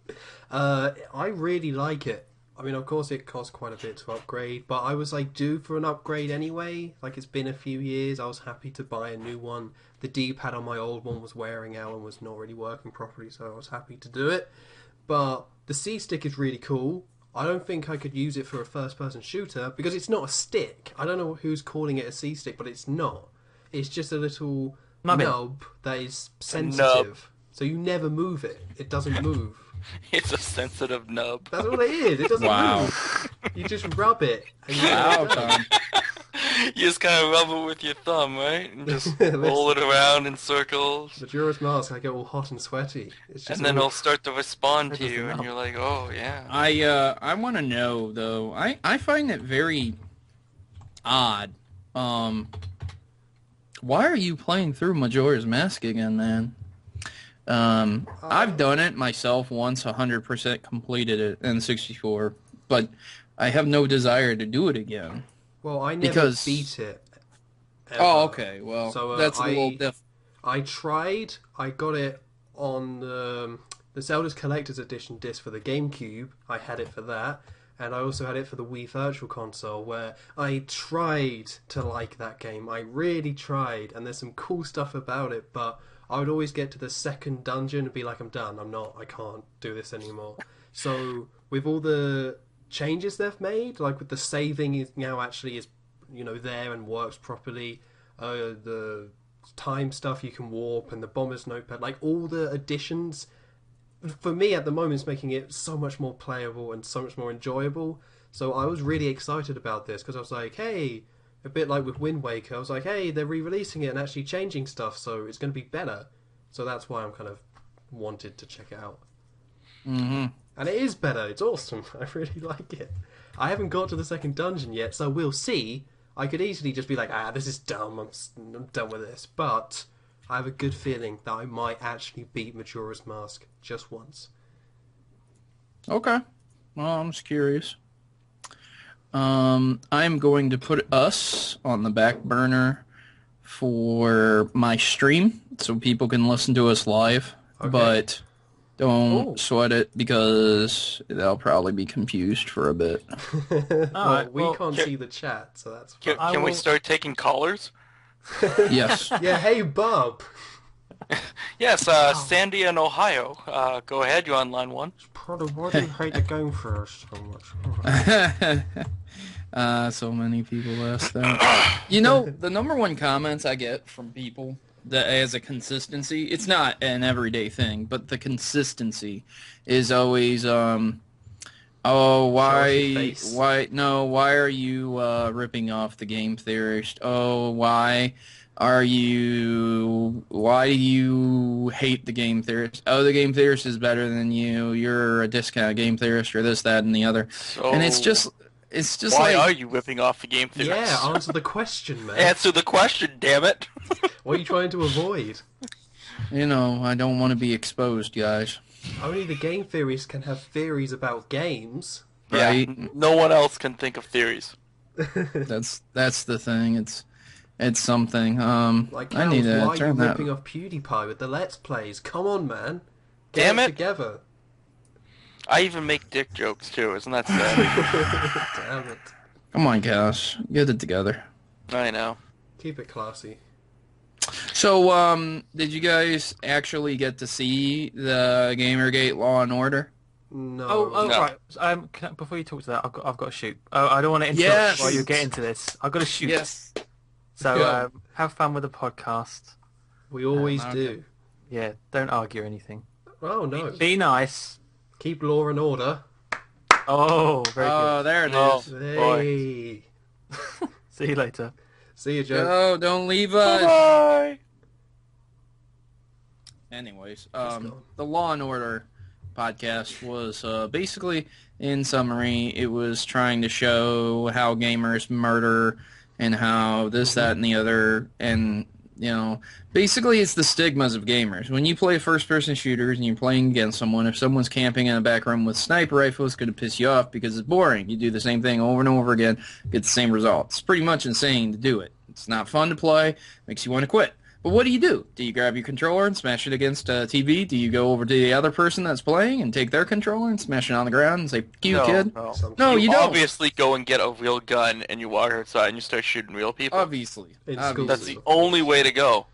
I really like it. I mean, of course it costs quite a bit to upgrade, but I was like due for an upgrade anyway. Like, it's been a few years, I was happy to buy a new one. The D-pad on my old one was wearing out and was not really working properly, so I was happy to do it. But the C-stick is really cool. I don't think I could use it for a first-person shooter, because it's not a stick. I don't know who's calling it a C-stick, but it's not. It's just a little nub that is sensitive. So you never move it. It doesn't move. It's a sensitive nub. That's all it is. It doesn't move. You just rub it. And Tom. You just kind of rub it with your thumb, right? And just roll it around in circles. Majora's Mask, I get all hot and sweaty. It's just and then it'll start to respond to you, and you're like, oh, yeah. I want to know, though. I find it very odd. Why are you playing through Majora's Mask again, man? I've done it myself once, 100% completed it in 64, but I have no desire to do it again. Well, I never beat it. Ever. Oh, okay. Well, so, that's a little different. I tried. I got it on the Zelda's Collector's Edition disc for the GameCube. I had it for that. And I also had it for the Wii Virtual Console, where I tried to like that game. I really tried, and there's some cool stuff about it, but I would always get to the second dungeon and be like, I'm done. I can't do this anymore. So with all the changes they've made, like with the saving is now actually is there and works properly. The time stuff you can warp and the bomber's notepad, like all the additions. For me at the moment, it's making it so much more playable and so much more enjoyable. So I was really excited about this because I was like, hey, a bit like with Wind Waker, I was like, hey, they're re-releasing it and actually changing stuff, so it's going to be better. So that's why I'm kind of wanted to check it out. Mm-hmm. And it is better. It's awesome. I really like it. I haven't got to the second dungeon yet, so we'll see. I could easily just be like, this is dumb. I'm done with this. But I have a good feeling that I might actually beat Majora's Mask just once. Okay. Well, I'm just curious. I'm going to put us on the back burner for my stream so people can listen to us live. Okay. But don't sweat it because they'll probably be confused for a bit. We can't see the chat, so that's fine. Can we start taking callers? Yes. Yeah, hey, Bob. Yes, Sandy in Ohio. Go ahead, you're on line 1. Proto, why do you hate the Game Theorists so much? So many people ask that. You know, the number one comments I get from people that as a consistency, it's not an everyday thing, but the consistency is always, oh, why are you ripping off the Game Theorist? Oh, why do you hate the Game Theorist? Oh, the Game Theorist is better than you. You're a discount Game Theorist, or this, that, and the other. So, and it's just why like, are you ripping off the Game Theorist? Yeah, answer the question, man. Answer the question, damn it. What are you trying to avoid? you know, I don't want to be exposed, guys. Only the Game Theorists can have theories about games. Right? Yeah, no one else can think of theories. That's the thing. It's something. Like, I need to why are you turn that. ripping off PewDiePie with the Let's Plays? Come on, man. Damn Get it. together. I even make dick jokes too, isn't that sad? Damn it. Come on, guys, get it together. I know. Keep it classy. So, did you guys actually get to see the Gamergate Law and Order? No. Oh, No. right. Before you talk to that, I've got to shoot. I don't want to interrupt Yes. while you're getting to this. I've got to shoot. Yes. So Yeah. have fun with the podcast. We always okay. do. Yeah, don't argue or anything. Oh, no. Be nice. Keep law and order. Oh, very Oh, there it Oh. is. Hey. good. See you later. See you, Joe. Oh, don't leave us. Bye. Anyways, gone. the Law and Order podcast was basically, in summary, it was trying to show how gamers murder and how this, that, and the other, and, you know, basically it's the stigmas of gamers. When you play first-person shooters and you're playing against someone, if someone's camping in a back room with sniper rifles, it's going to piss you off because it's boring. You do the same thing over and over again, get the same result. It's pretty much insane to do it. It's not fun to play, makes you want to quit. But what do? Do you grab your controller and smash it against a TV? Do you go over to the other person that's playing and take their controller and smash it on the ground and say, "You No, kid"? no. No, you don't. Obviously go and get a real gun and you walk outside and you start shooting real people. Obviously. In Obviously. That's the only way to go.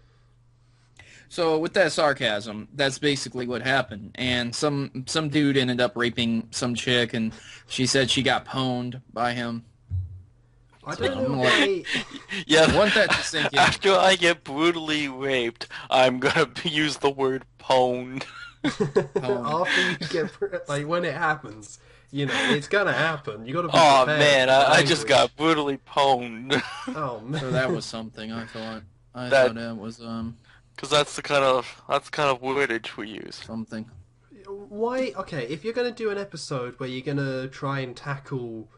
So with that sarcasm, that's basically what happened. And some dude ended up raping some chick, and she said she got pwned by him. I don't know. Like- Hey, Yeah. I want that to sink in. After I get brutally raped, I'm gonna use the word pwned. after you get, like, when it happens, you know, it's gonna happen. You gotta be Oh prepared man, for the I just language. got brutally pwned. Oh, man. So that was something. I thought That- that was Because that's the kind of wordage we use. something. Why? Okay, if you're gonna do an episode where you're gonna try and tackle,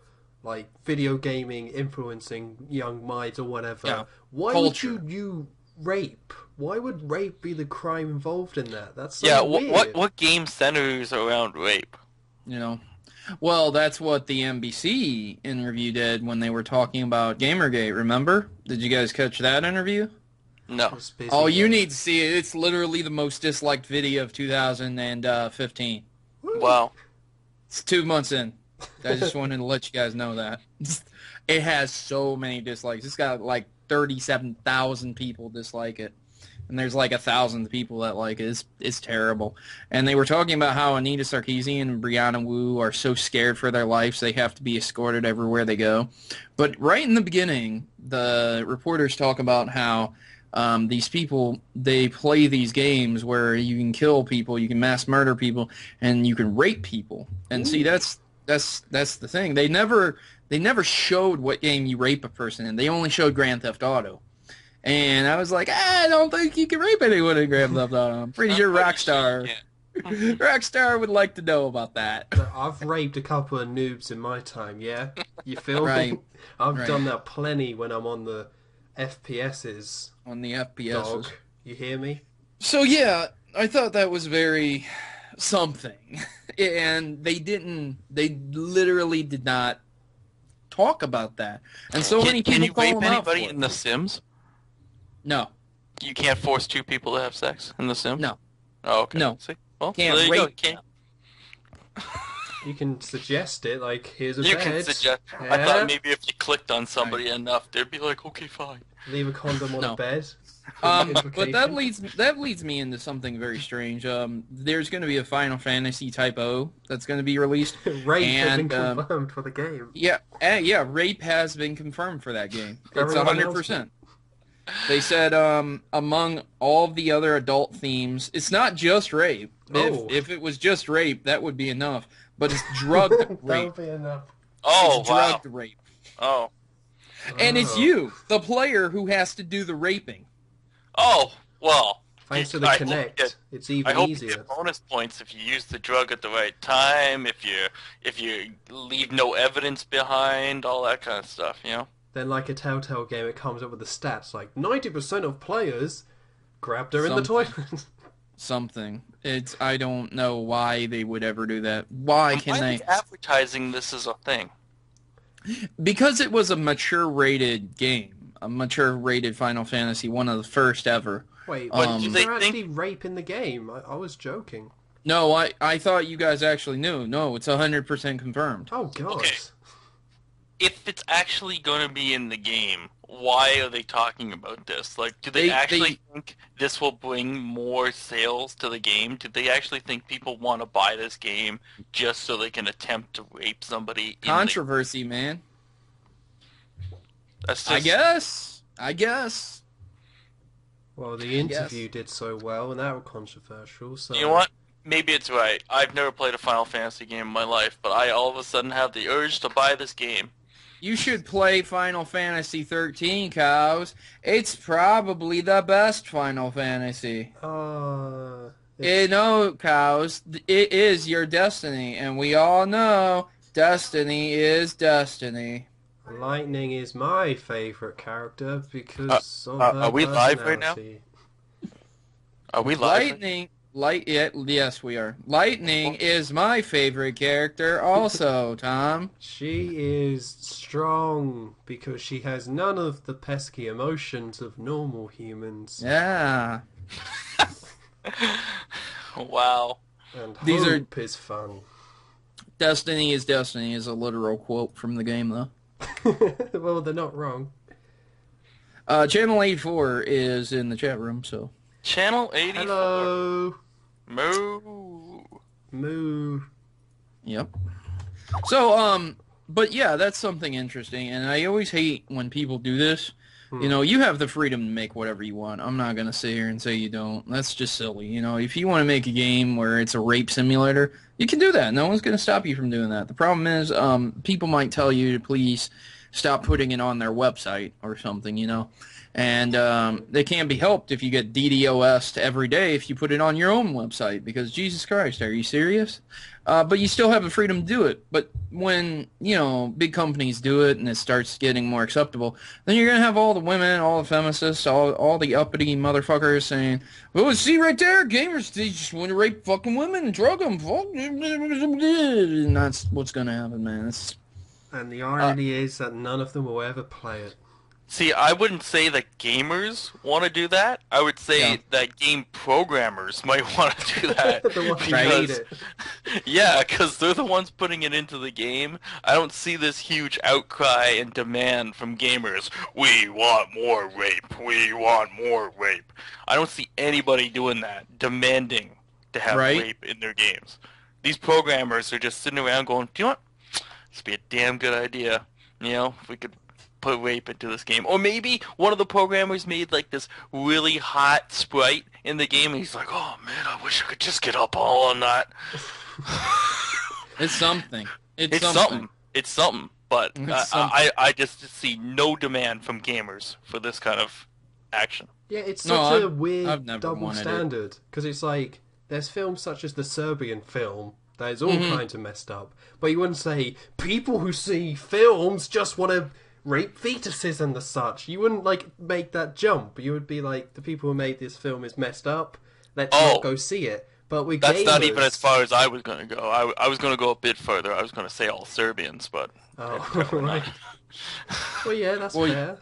like, video gaming influencing young minds or whatever, Yeah. why Culture. would you rape? Why would rape be the crime involved in that? That's so Yeah, weird. what game centers around rape? You know. Well, that's what the NBC interview did when they were talking about Gamergate, remember? Did you guys catch that interview? No. It's busy, Oh, you man. need to see it. It's literally the most disliked video of 2015. Wow. It's 2 months in. I just wanted to let you guys know that. It has so many dislikes. It's got like 37,000 people dislike it. And there's like 1,000 people that like it. It's terrible. And they were talking about how Anita Sarkeesian and Brianna Wu are so scared for their lives they have to be escorted everywhere they go. But right in the beginning, the reporters talk about how these people, they play these games where you can kill people, you can mass murder people, and you can rape people. And see, that's the thing. They never showed what game you rape a person in. They only showed Grand Theft Auto. And I was like, I don't think you can rape anyone in Grand Theft Auto. I'm pretty sure Rockstar Rockstar would like to know about that. I've raped a couple of noobs in my time, yeah? You feel Right. me? I've Right. done that plenty when I'm on the FPSs, On the FPSs. dog. You hear me? So yeah, I thought that was very something. And they literally did not talk about that. And so many people Can you call rape them out anybody for it. in The Sims? No. You can't force two people to have sex in The Sims? No. Oh, okay. No. See? Well, Can't there you go. rape Can't. You can suggest it, like, here's a You bed. can suggest. Yeah. I thought maybe if you clicked on somebody enough, they'd be like, okay, fine. Leave a condom on No. a bed. But that leads me into something very strange. There's going to be a Final Fantasy Type O that's going to be released. Rape has been and, confirmed for the game. Yeah, rape has been confirmed for that game. It's Everyone 100%. They said among all of the other adult themes, it's not just rape. Oh. If it was just rape, that would be enough. But it's drugged That rape. would be enough. Oh, It's wow. drugged rape. Oh. And it's you, the player, who has to do the raping. Oh, well. Thanks to the I hope Connect, you get- it's I even hope you easier. get bonus points if you use the drug at the right time, if you leave no evidence behind, all that kind of stuff, you know? Then, like a Telltale game, it comes up with the stats, like 90% of players grabbed her in the toilet. Something. I don't know why they would ever do that. Why can Why they? is advertising this as a thing? Because it was a mature-rated game. A mature-rated Final Fantasy, one of the first ever. Wait, But is do they there actually think- rape in the game? I was joking. No, I thought you guys actually knew. No, it's 100% confirmed. Oh, God. Okay. If it's actually going to be in the game, why are they talking about this? Like, do they actually think this will bring more sales to the game? Do they actually think people want to buy this game just so they can attempt to rape somebody? Controversy, man. That's just, I guess. Well, the interview did so well, and that was controversial, so... You know what? Maybe it's right. I've never played a Final Fantasy game in my life, but I all of a sudden have the urge to buy this game. You should play Final Fantasy 13, Cows. It's probably the best Final Fantasy. No, Cows. It is your destiny, and we all know destiny is destiny. Lightning is my favourite character because of her are we live right now? personality. Are we live? Yes, we are. Lightning is my favorite character also, Tom. She is strong because she has none of the pesky emotions of normal humans. Yeah. Wow. And These are- hope is fun. Destiny is destiny is a literal quote from the game, though. Well, they're not wrong. Channel 84 is in the chat room, so... Channel 84. Hello. Moo. Moo. Yep. So, but yeah, that's something interesting, and I always hate when people do this. You know, you have the freedom to make whatever you want. I'm not going to sit here and say you don't. That's just silly. You know, if you want to make a game where it's a rape simulator, you can do that. No one's going to stop you from doing that. The problem is, people might tell you to please stop putting it on their website or something, you know. And they can't be helped if you get DDoS'd every day if you put it on your own website, because Jesus Christ, are you serious? But you still have the freedom to do it. But when, you know, big companies do it and it starts getting more acceptable, then you're going to have all the women, all the feminists, all the uppity motherfuckers saying, oh, see right there, gamers, they just want to rape fucking women and drug them. And that's what's going to happen, man. And the irony is that none of them will ever play it. See, I wouldn't say that gamers want to do that. I would say that game programmers might want to do that. The ones who hate it. Yeah, because they're the ones putting it into the game. I don't see this huge outcry and demand from gamers. We want more rape. We want more rape. I don't see anybody doing that, demanding to have rape in their games. These programmers are just sitting around going, do you know what? This would be a damn good idea. You know, if we could put rape into this game. Or maybe one of the programmers made like this really hot sprite in the game and he's like, oh man, I wish I could just get up all on that. It's something. It's something. But I just see no demand from gamers for this kind of action. Yeah, it's such a weird I've never double wanted standard. Because it's like, there's films such as the Serbian film that is all kinds of messed up. But you wouldn't say, people who see films just want to rape fetuses and the such. You wouldn't, like, make that jump. You would be like, the people who made this film is messed up. Let's not go see it. But with That's gamers... not even as far as I was going to go. I was going to go a bit further. I was going to say all Serbians, but... Oh, right. Well, yeah, that's fair.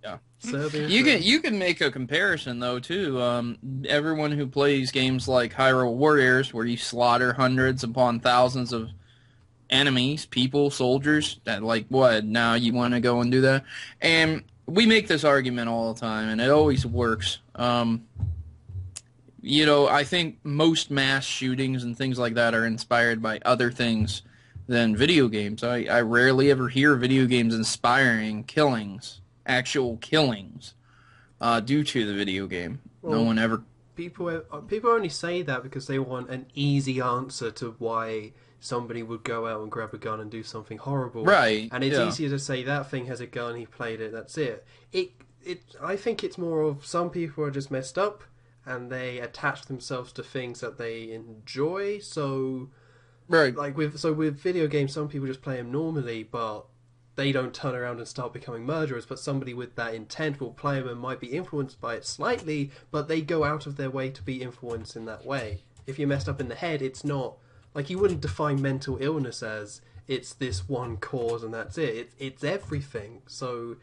Yeah. Serbian You can make a comparison, though, too. Everyone who plays games like Hyrule Warriors, where you slaughter hundreds upon thousands of enemies, people, soldiers, that like, what, now you want to go and do that? And we make this argument all the time, and it always works. You know, I think most mass shootings and things like that are inspired by other things than video games. I rarely ever hear video games inspiring killings, actual killings, due to the video game. Well, no one ever... People only say that because they want an easy answer to why somebody would go out and grab a gun and do something horrible. Right. And it's easier to say that thing has a gun, he played it, that's it. I think it's more of some people are just messed up and they attach themselves to things that they enjoy. So, right. Like with video games, some people just play them normally, but they don't turn around and start becoming murderers. But somebody with that intent will play them and might be influenced by it slightly, but they go out of their way to be influenced in that way. If you're messed up in the head, it's not like you wouldn't define mental illness as it's this one cause and that's it. It's everything. So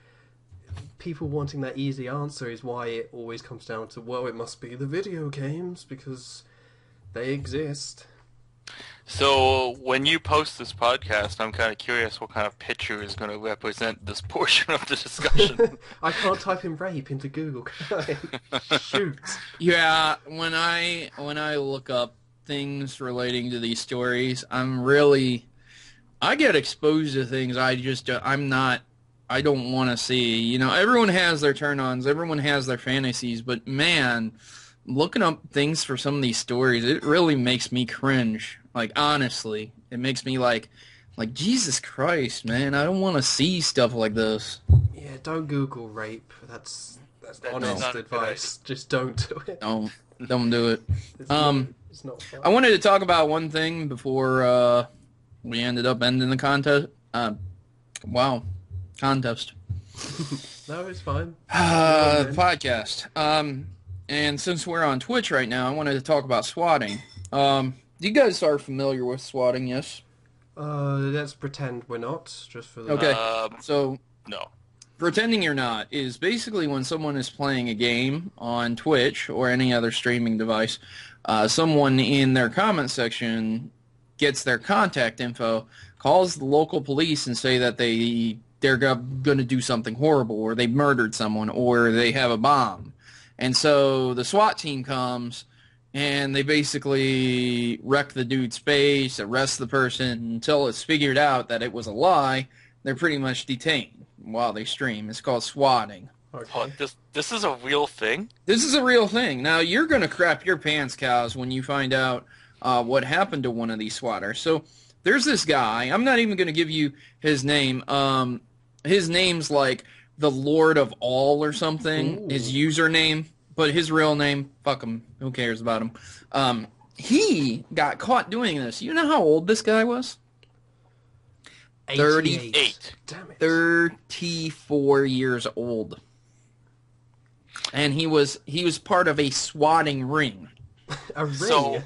people wanting that easy answer is why it always comes down to, well, it must be the video games because they exist. So when you post this podcast, I'm kind of curious what kind of picture is going to represent this portion of the discussion. I can't type in rape into Google, can I? Shoot. Yeah, when I look up things relating to these stories, I get exposed to things I don't want to see. You know, everyone has their turn-ons, everyone has their fantasies, but man, looking up things for some of these stories, it really makes me cringe. Like, honestly, it makes me like Jesus Christ, man, I don't want to see stuff like this. Yeah, don't Google rape. That's honest advice. Just don't do it. Don't do it. It's not fun. I wanted to talk about one thing before we ended up ending the contest. Contest. No, it's fine. Podcast. And since we're on Twitch right now, I wanted to talk about swatting. You guys are familiar with swatting, yes? Let's pretend we're not, just for the... Okay, so... No. Pretending you're not is basically when someone is playing a game on Twitch or any other streaming device, someone in their comment section gets their contact info, calls the local police and say that they're going to do something horrible, or they murdered someone, or they have a bomb. And so the SWAT team comes, and they basically wreck the dude's face, arrest the person until it's figured out that it was a lie. They're pretty much detained while they stream. It's called swatting. Okay. Oh, this is a real thing? This is a real thing. Now, you're going to crap your pants, Cows, when you find out what happened to one of these swatters. So there's this guy. I'm not even going to give you his name. His name's like the Lord of All or something, Ooh. his username. But his real name, fuck him. Who cares about him? He got caught doing this. You know how old this guy was? 38. Damn it. 34 years old. And he was part of a swatting ring. A ring? So,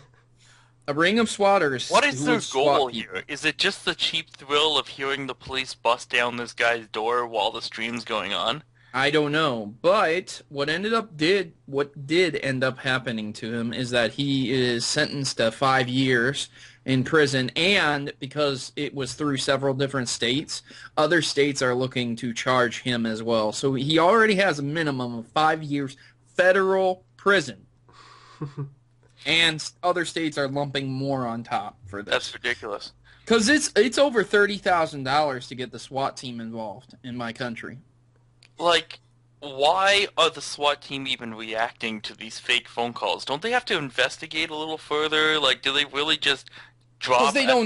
A ring of swatters. what is who their would swat goal people. here? Is it just the cheap thrill of hearing the police bust down this guy's door while the stream's going on? I don't know, but what did end up happening to him is that he is sentenced to 5 years in prison, and because it was through several different states, other states are looking to charge him as well. So he already has a minimum of 5 years federal prison, and other states are lumping more on top for this. That's ridiculous. Because it's over $30,000 to get the SWAT team involved in my country. Like, why are the SWAT team even reacting to these fake phone calls? Don't they have to investigate a little further? Like, do they really just drop... Because they don't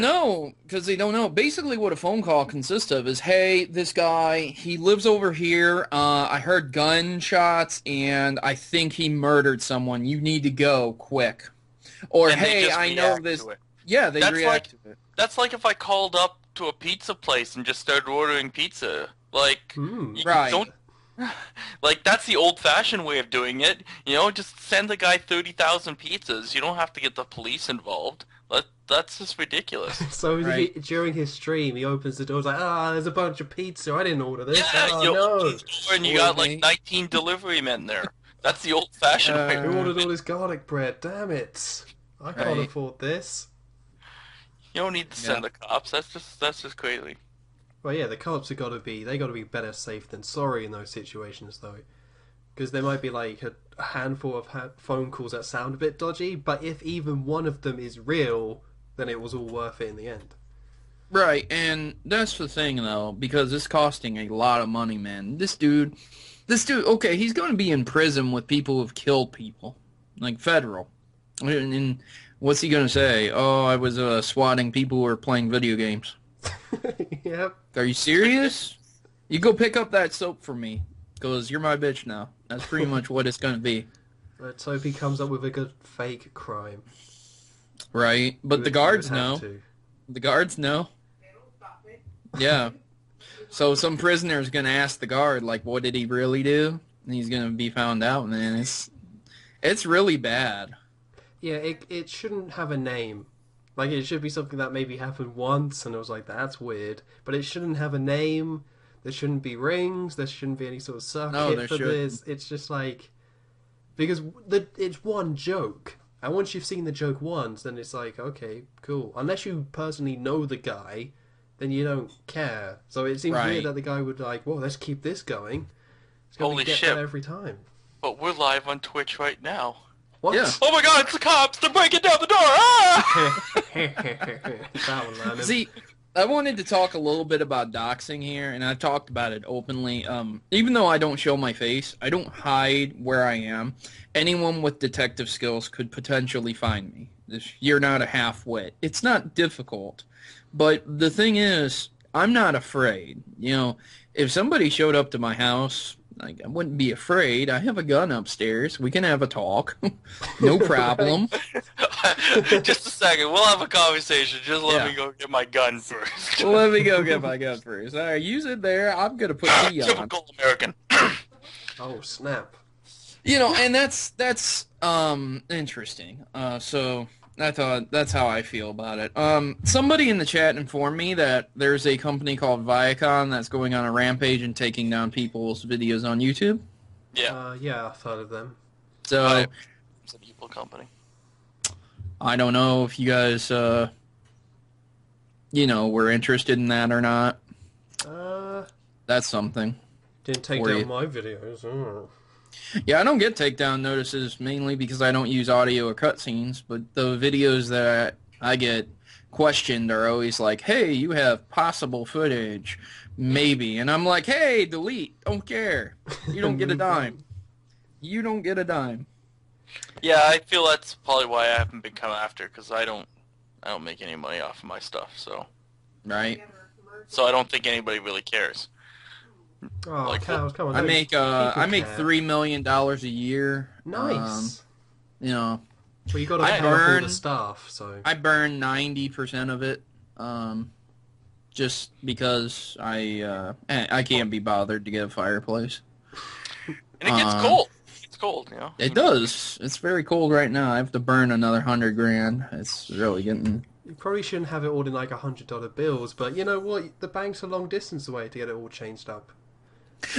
know. Basically what a phone call consists of is, hey, this guy, he lives over here. I heard gunshots, and I think he murdered someone. You need to go quick. Or, And they hey, just I know react this... to it. Yeah, they That's react to it. That's like if I called up to a pizza place and just started ordering pizza. Like, you Right. don't... Like, that's the old-fashioned way of doing it. You know, just send the guy 30,000 pizzas. You don't have to get the police involved. That's just ridiculous. So Right. during his stream, he opens the door, he's like, there's a bunch of pizza, I didn't order this. Yeah, Oh, you no. open the door and you got like 19 delivery men there. That's the old-fashioned way. Who ordered all this garlic bread? Damn it. I can't Right. afford this. You don't need to send the cops. That's just crazy. Well, yeah, the cops have got to be better safe than sorry in those situations, though, because there might be like a handful of phone calls that sound a bit dodgy, but if even one of them is real, then it was all worth it in the end. Right, and that's the thing, though, because it's costing a lot of money, man. This dude, okay, he's going to be in prison with people who've killed people, like federal. And what's he going to say? Oh, I was swatting people who were playing video games. Yep. Are you serious? You go pick up that soap for me, because you're my bitch now. That's pretty much what it's going to be. Let's hope he comes up with a good fake crime. Right, but the guards know. The guards know. Yeah. So some prisoner's going to ask the guard, like, what did he really do? And he's going to be found out, man. It's really bad. Yeah, it shouldn't have a name. Like, it should be something that maybe happened once, and it was like, that's weird. But it shouldn't have a name. There shouldn't be rings. There shouldn't be any sort of circuit for this. It's just like... Because it's one joke. And once you've seen the joke once, then it's like, okay, cool. Unless you personally know the guy, then you don't care. So it seems weird that the guy would like, well, let's keep this going. It's going to get that every time. But we're live on Twitch right now. What? Yeah. Oh my god, it's the cops! They're breaking down the door! Ah! That one, man. See, I wanted to talk a little bit about doxing here, and I've talked about it openly. Even though I don't show my face, I don't hide where I am. Anyone with detective skills could potentially find me. You're not a half-wit. It's not difficult. But the thing is, I'm not afraid. You know, if somebody showed up to my house... Like, I wouldn't be afraid. I have a gun upstairs. We can have a talk. No problem. Just a second. We'll have a conversation. Just let me go get my gun first. Let me go get my gun first. All right, use it there. I'm going to put the on. Typical American. Oh, snap. You know, and that's interesting. So I thought that's how I feel about it. Somebody in the chat informed me that there's a company called Viacom that's going on a rampage and taking down people's videos on YouTube. Yeah. Yeah, I've heard of them. So it's an evil company. I don't know if you guys, were interested in that or not. That's something. Didn't take down my videos. Oh. Yeah, I don't get takedown notices mainly because I don't use audio or cutscenes, but the videos that I get questioned are always like, hey, you have possible footage, maybe. And I'm like, hey, delete, don't care. You don't get a dime. You don't get a dime. Yeah, I feel that's probably why I haven't been come after, because I don't make any money off of my stuff, so. Right. So I don't think anybody really cares. Oh, cows, come on. I make $3 million a year. Nice. Well, you got to pay off all the staff, so I burn 90% of it, just because I can't be bothered to get a fireplace. And it gets cold. It's cold, you know. It does. It's very cold right now. I have to burn another $100,000. It's really getting. You probably shouldn't have it all in like $100 bills, but you know what? The bank's a long distance away to get it all changed up.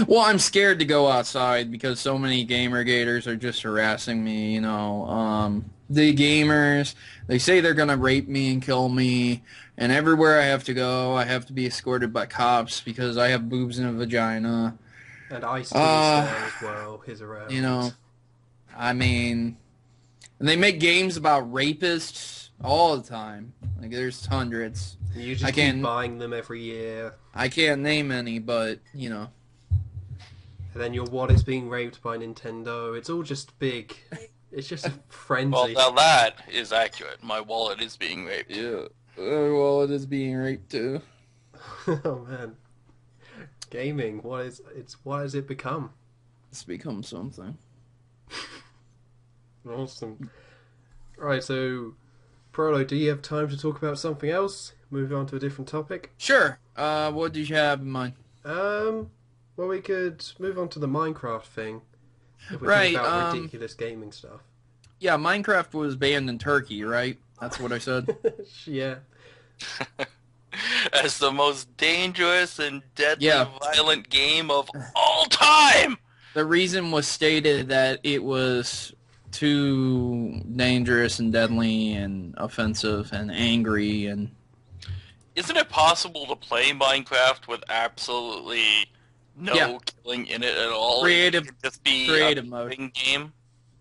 Well, I'm scared to go outside because so many gamer gators are just harassing me, the gamers, they say they're going to rape me and kill me, and everywhere I have to go, I have to be escorted by cops because I have boobs and a vagina. And Ice-T's there as well, his around. And they make games about rapists all the time. Like, there's hundreds. You just keep buying them every year. I can't name any, but, And then your wallet's being raped by Nintendo. It's all just big. It's just a frenzy. Well, now that is accurate. My wallet is being raped. Yeah. My wallet is being raped, too. Oh, man. Gaming, what has it become? It's become something. Awesome. Alright, so, Proto, do you have time to talk about something else? Move on to a different topic? Sure. What did you have in mind? Well, we could move on to the Minecraft thing. If we Right, talk about ridiculous gaming stuff. Yeah, Minecraft was banned in Turkey, right? That's what I said. Yeah. As the most dangerous and deadly violent game of all time! The reason was stated that it was too dangerous and deadly and offensive and angry and isn't it possible to play Minecraft with absolutely no killing in it at all? Creative, it could just be creative a mode. game.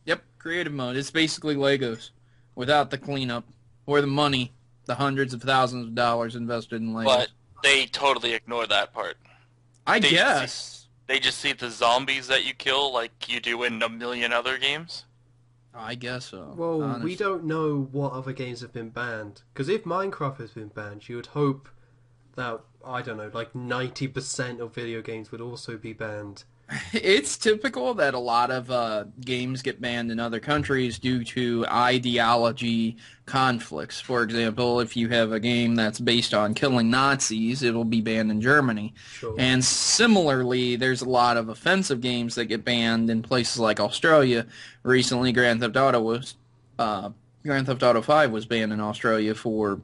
Yep, creative mode. It's basically Legos without the cleanup or the money, the hundreds of thousands of dollars invested in Legos. But they totally ignore that part. I guess. They just see the zombies that you kill like you do in a million other games. I guess so. Well, honestly. we don't know what other games have been banned. Because if Minecraft has been banned, you would hope that, I don't know, like 90% of video games would also be banned. It's typical that a lot of games get banned in other countries due to ideology conflicts. For example, if you have a game that's based on killing Nazis, it'll be banned in Germany. Sure. And similarly, there's a lot of offensive games that get banned in places like Australia. Recently, Grand Theft Auto 5 was banned in Australia for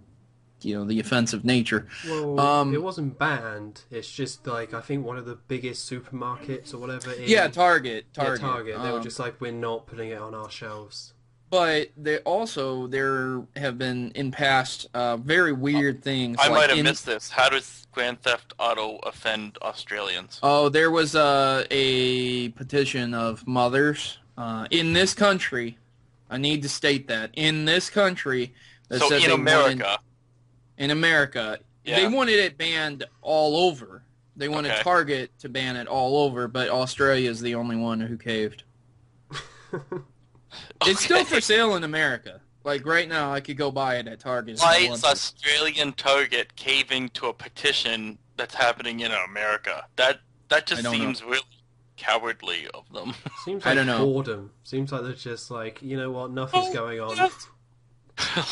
the offensive nature. Well, it wasn't banned. It's just like, I think one of the biggest supermarkets or whatever. Target. Yeah, Target. They were just like, we're not putting it on our shelves. But there have been in past very weird things. I might have missed this. How does Grand Theft Auto offend Australians? Oh, there was a petition of mothers in this country. I need to state that in this country. That so said in America. In America, they wanted it banned all over. They wanted Target to ban it all over, but Australia is the only one who caved. It's still for sale in America. Like right now, I could go buy it at Target. Why is Australian Target caving to a petition that's happening in America? That just seems really cowardly of them. Seems like boredom. Seems like they're just like, you know what, nothing's going on.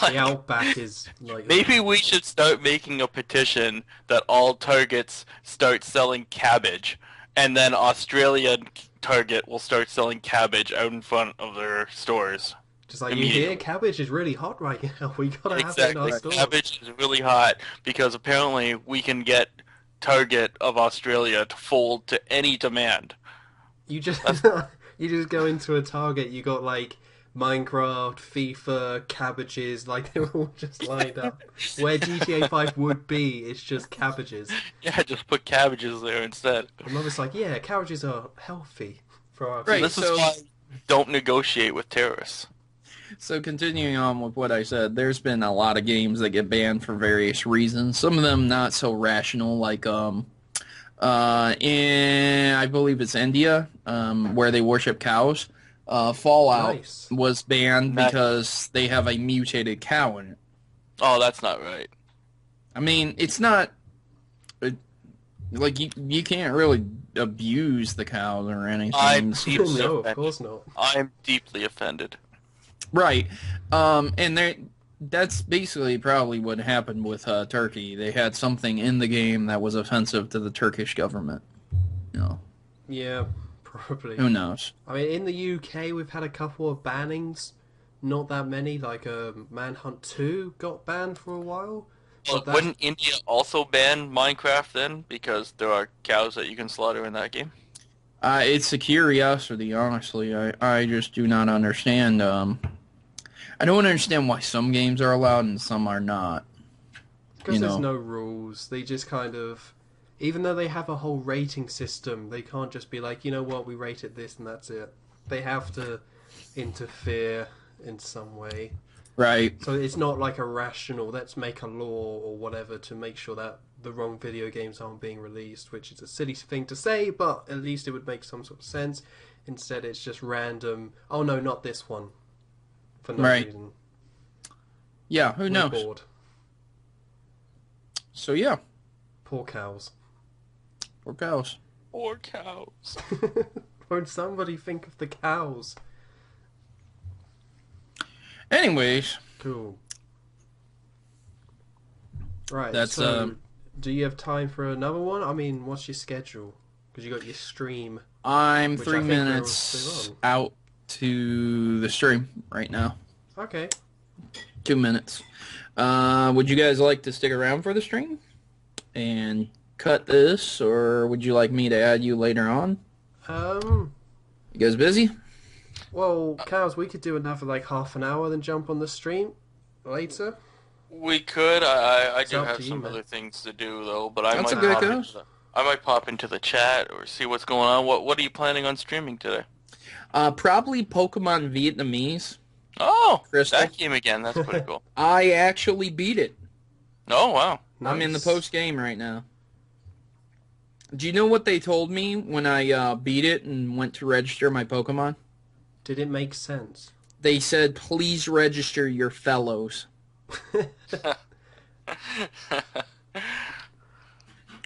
The Outback is like... Maybe we should start making a petition that all Targets start selling cabbage, and then Australian Target will start selling cabbage out in front of their stores. Just like, you hear, cabbage is really hot right now. We gotta have it in our store. Cabbage is really hot because apparently we can get Target of Australia to fold to any demand. You just go into a Target, you got like Minecraft, FIFA, cabbages, like they're all just lined up. Where GTA 5 would be, it's just cabbages. Yeah, just put cabbages there instead. My mother's like, yeah, cabbages are healthy for our right, This is why don't negotiate with terrorists. So continuing on with what I said, there's been a lot of games that get banned for various reasons. Some of them not so rational, like in I believe it's India, where they worship cows. Fallout was banned because they have a mutated cow in it. Oh, that's not right. I mean, it's not... Like, you can't really abuse the cows or anything. I'm deeply no, offended. Of course not. I'm deeply offended. Right. And that's basically probably what happened with Turkey. They had something in the game that was offensive to the Turkish government. Yeah, probably. Who knows? I mean, in the UK, we've had a couple of bannings. Not that many. Like, Manhunt 2 got banned for a while. Well, wouldn't India also ban Minecraft then? Because there are cows that you can slaughter in that game? It's a curiosity, honestly. I just do not understand. I don't understand why some games are allowed and some are not. Because there's no rules. They just kind of... Even though they have a whole rating system, they can't just be like, you know what, we rate it this and that's it. They have to interfere in some way. Right. So it's not like a rational, let's make a law or whatever to make sure that the wrong video games aren't being released, which is a silly thing to say, but at least it would make some sort of sense. Instead, it's just random, oh no, not this one. For no reason. Yeah, who knows? Bored. So yeah. Poor cows. Poor cows. Poor cows. Won't somebody think of the cows? Anyways. Cool. Right, that's so do you have time for another one? I mean, what's your schedule? Because you got your stream. I'm 3 minutes out to the stream right now. Okay. 2 minutes. Would you guys like to stick around for the stream and cut this, or would you like me to add you later on? You guys busy? Well, Cows, we could do another like half an hour, then jump on the stream later. We could. I It's do up have to you, some man. other things to do though, but I That's a might good pop into goes. I might pop into the chat or see what's going on. What are you planning on streaming today? Probably Pokemon Vietnamese. Oh, Crystal. that game again. That's pretty cool. I actually beat it. Oh wow. Nice. I'm in the post game right now. Do you know what they told me when I beat it and went to register my Pokemon? Did it make sense? They said, please register your fellows.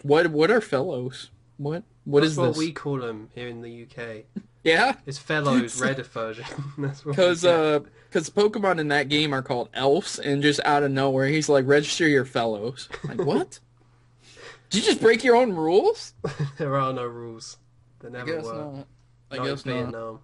What are fellows? What That's is what this? we call them here in the UK. Yeah? It's Fellows Reddit version. That's what Because we get. Pokemon in that game are called elves, and just out of nowhere, he's like, register your fellows. Like, what? Did you just break your own rules? There are no rules. There I never guess were. not. I Not guess in not. Vietnam.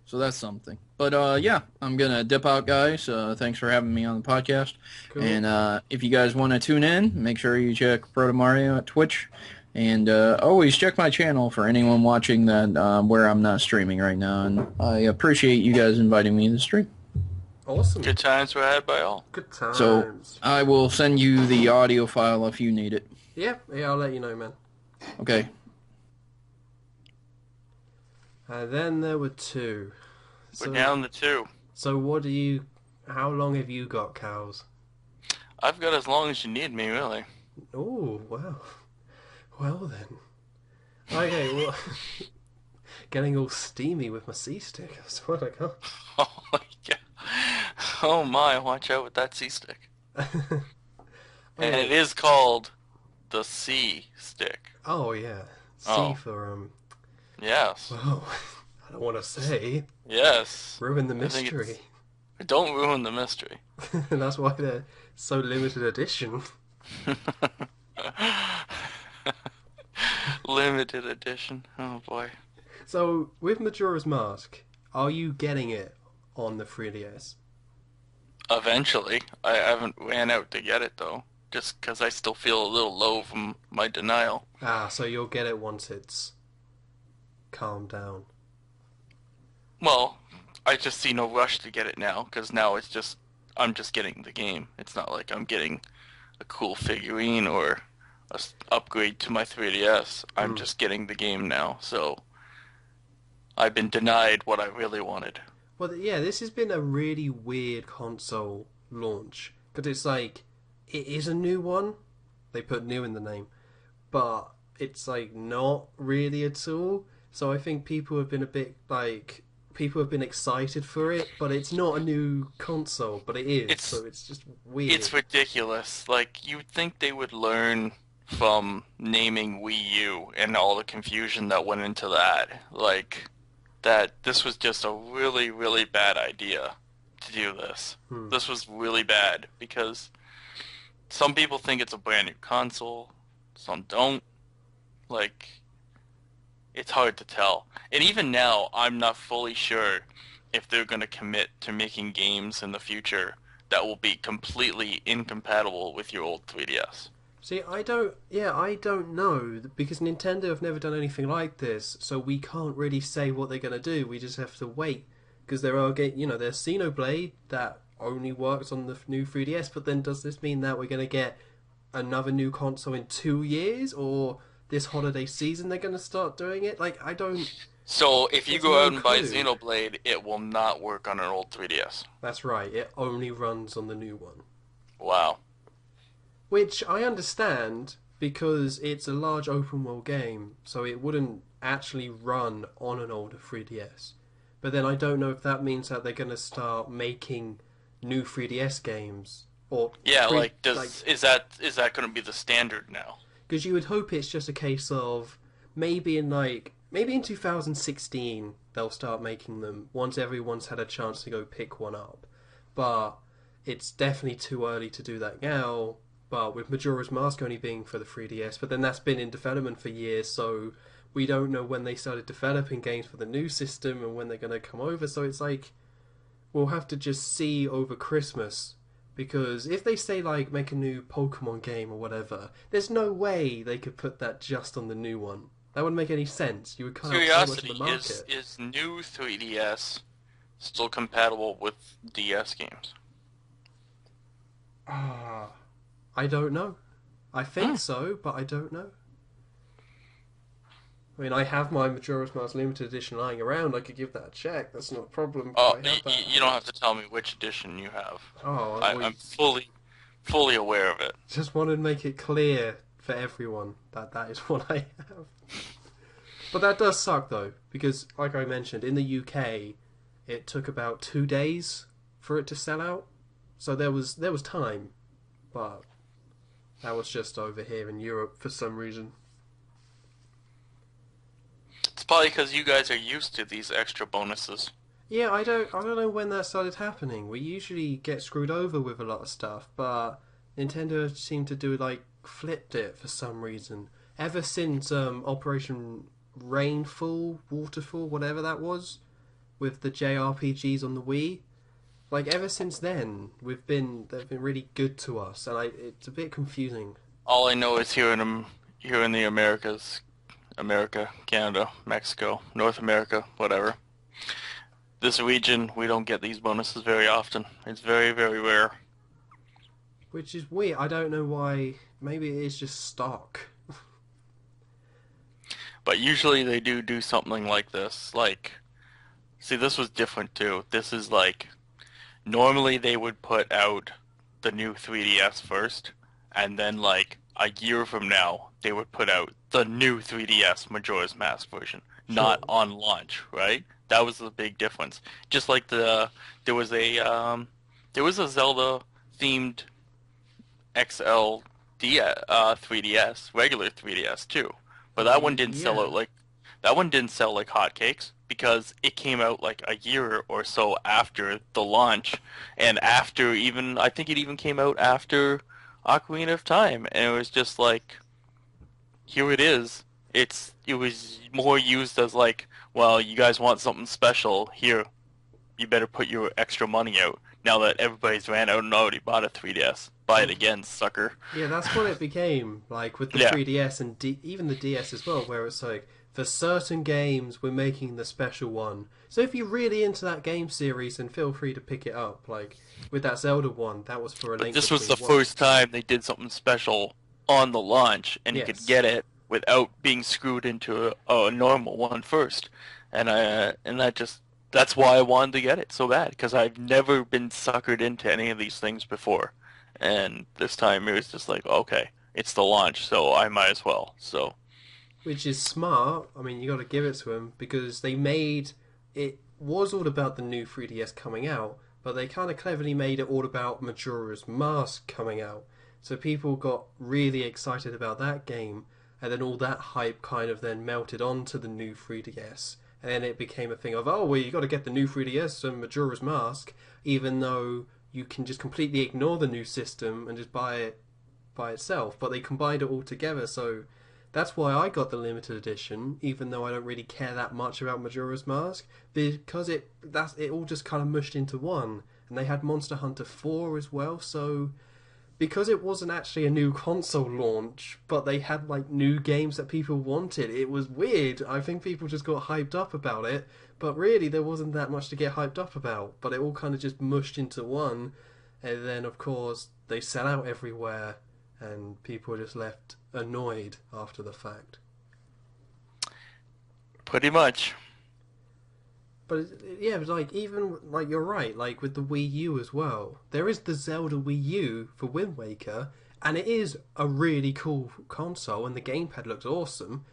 So that's something. But yeah, I'm gonna dip out, guys. Thanks for having me on the podcast. Cool. And if you guys want to tune in, make sure you check ProtoMario at Twitch, and always check my channel for anyone watching that where I'm not streaming right now. And I appreciate you guys inviting me to stream. Awesome. Good times were had by all. Good times. So I will send you the audio file if you need it. Yeah, I'll let you know, man. Okay. And then there were two. We're down to 2. So how long have you got, Cows? I've got as long as you need me, really. Oh, wow. Well then. Okay, well, getting all steamy with my C-stick. I swear to God. Oh my god. Oh my, watch out with that C-stick. And it is called the C-stick. Oh, yeah. C Oh. for, Yes. well, I don't want to say. Yes. Ruin the I think mystery. Don't ruin the mystery. And that's why they're so limited edition. Limited edition. Oh boy. So, with Majora's Mask, are you getting it on the 3DS? Eventually. I haven't ran out to get it though. Just because I still feel a little low from my denial. Ah, so you'll get it once it's calmed down. Well, I just see no rush to get it now, because now I'm just getting the game. It's not like I'm getting a cool figurine or a upgrade to my 3DS. I'm just getting the game now, so I've been denied what I really wanted. Well, yeah, this has been a really weird console launch. Because it's like, it is a new one. They put new in the name. But it's like not really at all. So I think people have been a bit like... People have been excited for it, but it's not a new console, but it is, so it's just weird. It's ridiculous. Like, you'd think they would learn from naming Wii U and all the confusion that went into that. Like, that this was just a really, really bad idea to do this. This was really bad, because some people think it's a brand new console, some don't. Like... It's hard to tell. And even now, I'm not fully sure if they're going to commit to making games in the future that will be completely incompatible with your old 3DS. See, I don't know, because Nintendo have never done anything like this, so we can't really say what they're going to do. We just have to wait. Because there's Xenoblade that only works on the new 3DS, but then does this mean that we're going to get another new console in 2 years, or... this holiday season they're going to start doing it? Like, I don't... So, if you go out and buy clue. Xenoblade, it will not work on an old 3DS. That's right, it only runs on the new one. Wow. Which I understand, because it's a large open world game, so it wouldn't actually run on an older 3DS. But then I don't know if that means that they're going to start making new 3DS games, or... Yeah, is that going to be the standard now? Because you would hope it's just a case of maybe in 2016 they'll start making them once everyone's had a chance to go pick one up. But it's definitely too early to do that now. But with Majora's Mask only being for the 3DS, but then that's been in development for years, so we don't know when they started developing games for the new system and when they're going to come over. So it's like, we'll have to just see over Christmas. Because if they say, like, make a new Pokemon game or whatever, there's no way they could put that just on the new one. That wouldn't make any sense. You would cut out so much of Curiosity, the market. is new 3DS still compatible with DS games? I don't know. I think so, but I don't know. I mean, I have my Majora's Mask limited edition lying around. I could give that a check. That's not a problem. Oh, I have that. you don't have to tell me which edition you have. Oh, I'm fully aware of it. just wanted to make it clear for everyone that that is what I have. But that does suck, though, because, like I mentioned, in the UK, it took about 2 days for it to sell out. So there was time, but that was just over here in Europe for some reason. It's probably because you guys are used to these extra bonuses. Yeah, I don't know when that started happening. We usually get screwed over with a lot of stuff, but Nintendo seemed to do flipped it for some reason. Ever since Operation Rainfall, Waterfall, whatever that was, with the JRPGs on the Wii, ever since then, they've been really good to us, and it's a bit confusing. All I know is here in the Americas, America, Canada, Mexico, North America, whatever. This region, we don't get these bonuses very often. It's very, very rare. Which is weird. I don't know why. Maybe it is just stock. But usually they do something like this. See, this was different too. This is normally they would put out the new 3DS first, and then a year from now, they would put out the new 3DS Majora's Mask version, not on launch, right? That was the big difference. Just like there was a Zelda themed XL 3DS, regular 3DS too, but that one didn't sell out like hotcakes because it came out a year or so after the launch, and after I think it even came out after Ocarina of Time, and it was just here it is. It was more used as well, you guys want something special, here, you better put your extra money out, now that everybody's ran out and already bought a 3DS. Buy it again, sucker. Yeah, that's what it became, with the 3DS and even the DS as well, where it's for certain games, we're making the special one. So if you're really into that game series, then feel free to pick it up. With that Zelda one, that was for a Link. But this was the first time they did something special on the launch, and you could get it without being screwed into a normal one first. And that's why I wanted to get it so bad, because I've never been suckered into any of these things before. And this time it was just okay, it's the launch, so I might as well. So, which is smart. I mean, you got to give it to them, because they made it was all about the new 3DS coming out, but they kind of cleverly made it all about Majora's Mask coming out. So people got really excited about that game, and then all that hype kind of then melted onto the new 3DS. And then it became a thing of, oh, well, you got to get the new 3DS and Majora's Mask, even though you can just completely ignore the new system and just buy it by itself. But they combined it all together, so that's why I got the limited edition, even though I don't really care that much about Majora's Mask, because it all just kind of mushed into one. And they had Monster Hunter 4 as well, so because it wasn't actually a new console launch, but they had new games that people wanted, it was weird. I think people just got hyped up about it, but really there wasn't that much to get hyped up about. But it all kind of just mushed into one, and then of course they sell out everywhere, and people are just left annoyed after the fact. Pretty much. But yeah, even you're right, with the Wii U as well. There is the Zelda Wii U for Wind Waker, and it is a really cool console, and the gamepad looks awesome.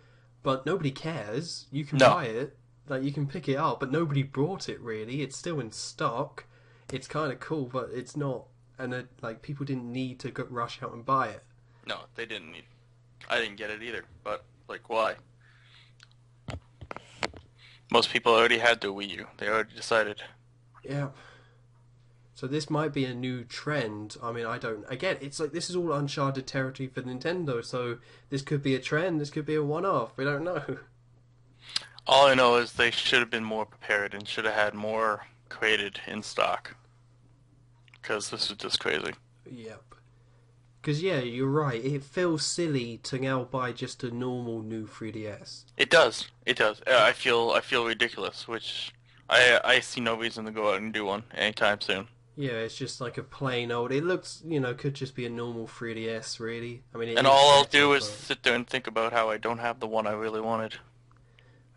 But nobody cares. You can buy it, you can pick it up, but nobody bought it really. It's still in stock. It's kind of cool, but it's not, and people didn't need to go rush out and buy it. No, they didn't need. I didn't get it either. But why? Most people already had the Wii U. They already decided. Yeah. So this might be a new trend. I mean, I don't... Again, it's this is all uncharted territory for Nintendo, so this could be a trend, this could be a one-off. We don't know. All I know is they should have been more prepared and should have had more created in stock. Because this is just crazy. Yep. Because, yeah, you're right. It feels silly to now buy just a normal new 3DS. It does. It does. I feel ridiculous, which I see no reason to go out and do one anytime soon. Yeah, it's just like a plain old. It looks, could just be a normal 3DS, really. I mean, it And is all I'll better, do is but sit there and think about how I don't have the one I really wanted.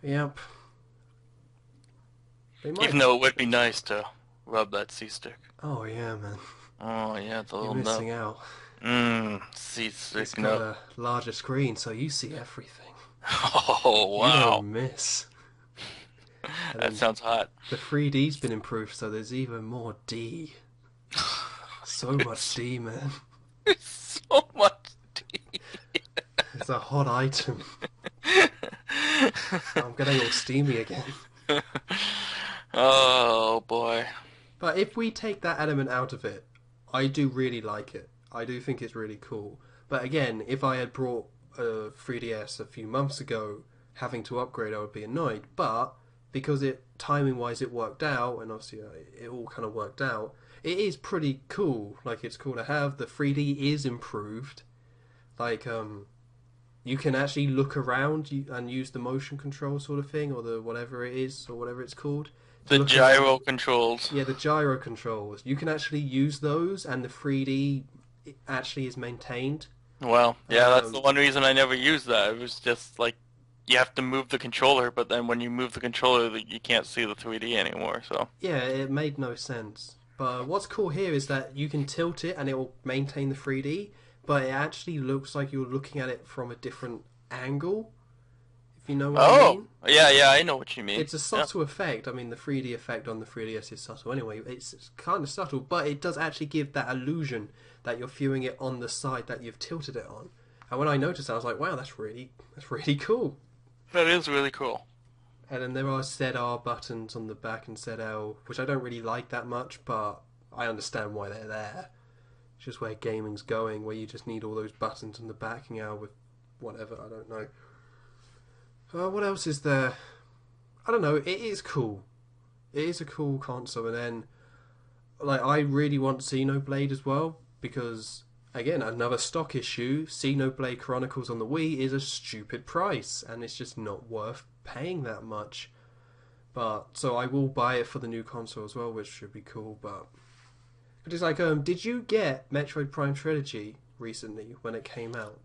yep. They might. Even though it would be nice to rub that C-stick. Oh yeah, man. Oh, yeah, the You're little missing nut. out. C-stick It's got nut. a larger screen, so you see everything. Oh, You wow. don't miss. And That then sounds hot. the 3D's been improved, so there's even more D. So much D, man. So much tea. It's a hot item. I'm getting all steamy again. Oh, boy. But if we take that element out of it, I do really like it. I do think it's really cool. But again, if I had brought a 3DS a few months ago, having to upgrade, I would be annoyed. But because timing-wise it worked out, and obviously it all kind of worked out, it is pretty cool. Like, it's cool to have. The 3D is improved. Like, you can actually look around and use the motion control sort of thing, or the whatever it is, or whatever it's called. The gyro controls. Yeah, the gyro controls. You can actually use those, and the 3D actually is maintained. Well, yeah, that's the one reason I never used that. It was just like, you have to move the controller, but then when you move the controller, you can't see the 3D anymore, so. Yeah, it made no sense. But what's cool here is that you can tilt it and it will maintain the 3D, but it actually looks like you're looking at it from a different angle, if you know what I mean. Yeah, I know what you mean. It's a subtle effect. I mean, the 3D effect on the 3DS is subtle anyway. It's kind of subtle, but it does actually give that illusion that you're viewing it on the side that you've tilted it on. And when I noticed that, I was like, wow, that's really cool. That is really cool. And then there are ZR buttons on the back and ZL, which I don't really like that much, but I understand why they're there. It's just where gaming's going, where you just need all those buttons on the back and with whatever, I don't know. What else is there? I don't know, it is cool. It is a cool console, and then, like, I really want Xenoblade as well, because, again, another stock issue, Xenoblade Chronicles on the Wii is a stupid price, and it's just not worth paying that much. But so I will buy it for the new console as well, which should be cool. But it's like, did you get Metroid Prime Trilogy recently when it came out?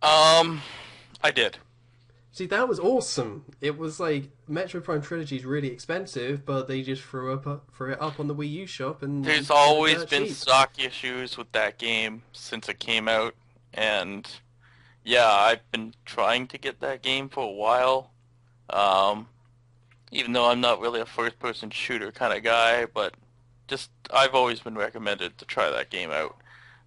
I did. See, that was awesome. It was like Metroid Prime Trilogy is really expensive, but they just threw it up on the Wii U shop, and There's always been stock issues with that game since it came out, and yeah, I've been trying to get that game for a while. Even though I'm not really a first-person shooter kind of guy, but just I've always been recommended to try that game out.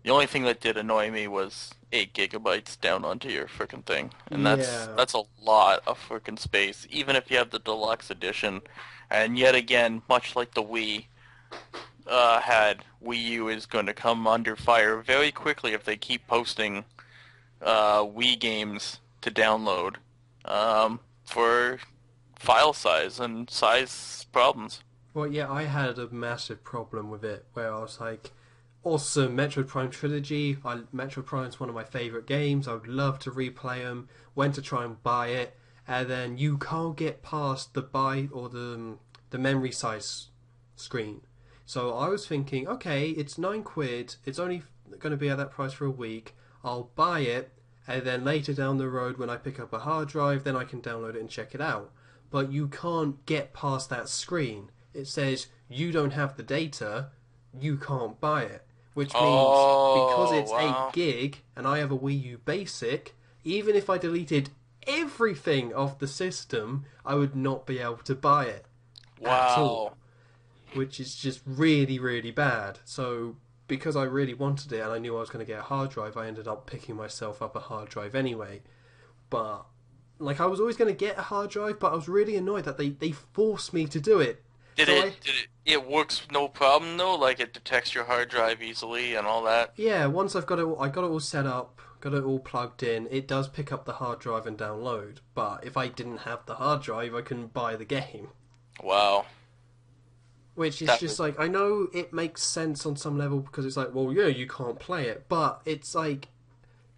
The only thing that did annoy me was 8 gigabytes down onto your frickin' thing, and that's a lot of frickin' space, even if you have the deluxe edition. And yet again, much like the Wii had, Wii U is going to come under fire very quickly if they keep posting Wii games to download for file size and size problems. Well, yeah, I had a massive problem with it, where I was like, awesome, Metroid Prime Trilogy. Metroid Prime's one of my favourite games. I would love to replay them. Went to try and buy it, and then you can't get past the buy or the memory size screen. So I was thinking, okay, it's £9. It's only going to be at that price for a week. I'll buy it, and then later down the road, when I pick up a hard drive, then I can download it and check it out. But you can't get past that screen. It says you don't have the data, you can't buy it. Which means, because it's 8 gig, and I have a Wii U Basic, even if I deleted everything off the system, I would not be able to buy it at all. Which is just really, really bad. So, because I really wanted it, and I knew I was going to get a hard drive, I ended up picking myself up a hard drive anyway. But, like, I was always going to get a hard drive, but I was really annoyed that they forced me to do it. It works no problem though? Like, it detects your hard drive easily and all that? Yeah, once I got it all set up, got it all plugged in, it does pick up the hard drive and download. But if I didn't have the hard drive, I couldn't buy the game. Wow. Which is just like, I know it makes sense on some level, because it's like, well, yeah, you can't play it. But it's like,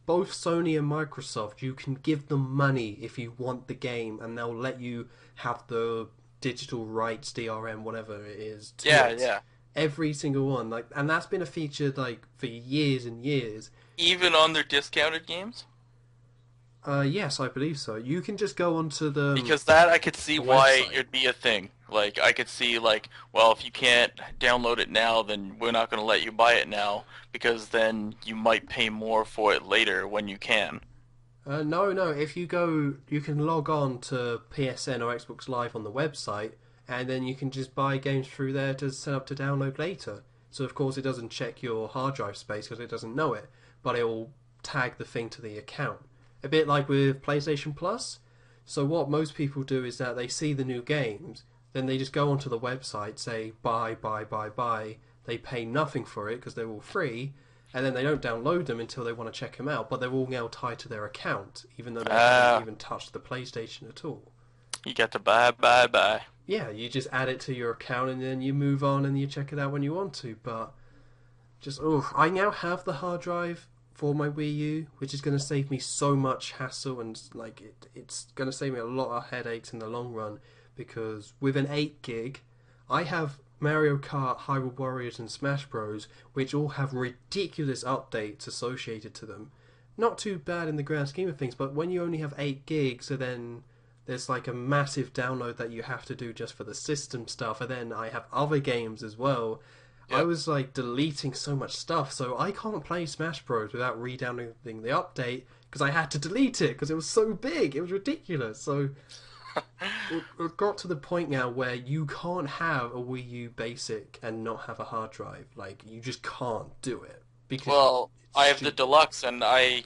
both Sony and Microsoft, you can give them money if you want the game, and they'll let you have the digital rights, DRM, whatever it is, to it. Every single one, like, and that's been a feature like for years and years. Even on their discounted games? Yes, I believe so. You can just go onto the Because that I could see the why website. it'd be a thing. Like, I could see, like, well, if you can't download it now, then we're not going to let you buy it now, because then you might pay more for it later when you can. No, no. If you go, you can log on to PSN or Xbox Live on the website, and then you can just buy games through there to set up to download later. So of course it doesn't check your hard drive space because it doesn't know it, but it will tag the thing to the account. A bit like with PlayStation Plus. So what most people do is that they see the new games, then they just go onto the website, say buy, buy, buy, buy. They pay nothing for it because they're all free, and then they don't download them until they want to check them out. But they're all now tied to their account, even though they haven't even touched the PlayStation at all. You got to buy. Yeah, you just add it to your account and then you move on and you check it out when you want to. But just, I now have the hard drive for my Wii U, which is going to save me so much hassle, and like it's going to save me a lot of headaches in the long run, because with an 8 gig, I have Mario Kart, Hyrule Warriors and Smash Bros, which all have ridiculous updates associated to them. Not too bad in the grand scheme of things, but when you only have 8 gigs, so then there's like a massive download that you have to do just for the system stuff, and then I have other games as well. Yep. I was like deleting so much stuff, so I can't play Smash Bros without re-downloading the update, because I had to delete it because it was so big. It was ridiculous. So it got to the point now where you can't have a Wii U Basic and not have a hard drive. Like, you just can't do it. Because well, I have the deluxe, and I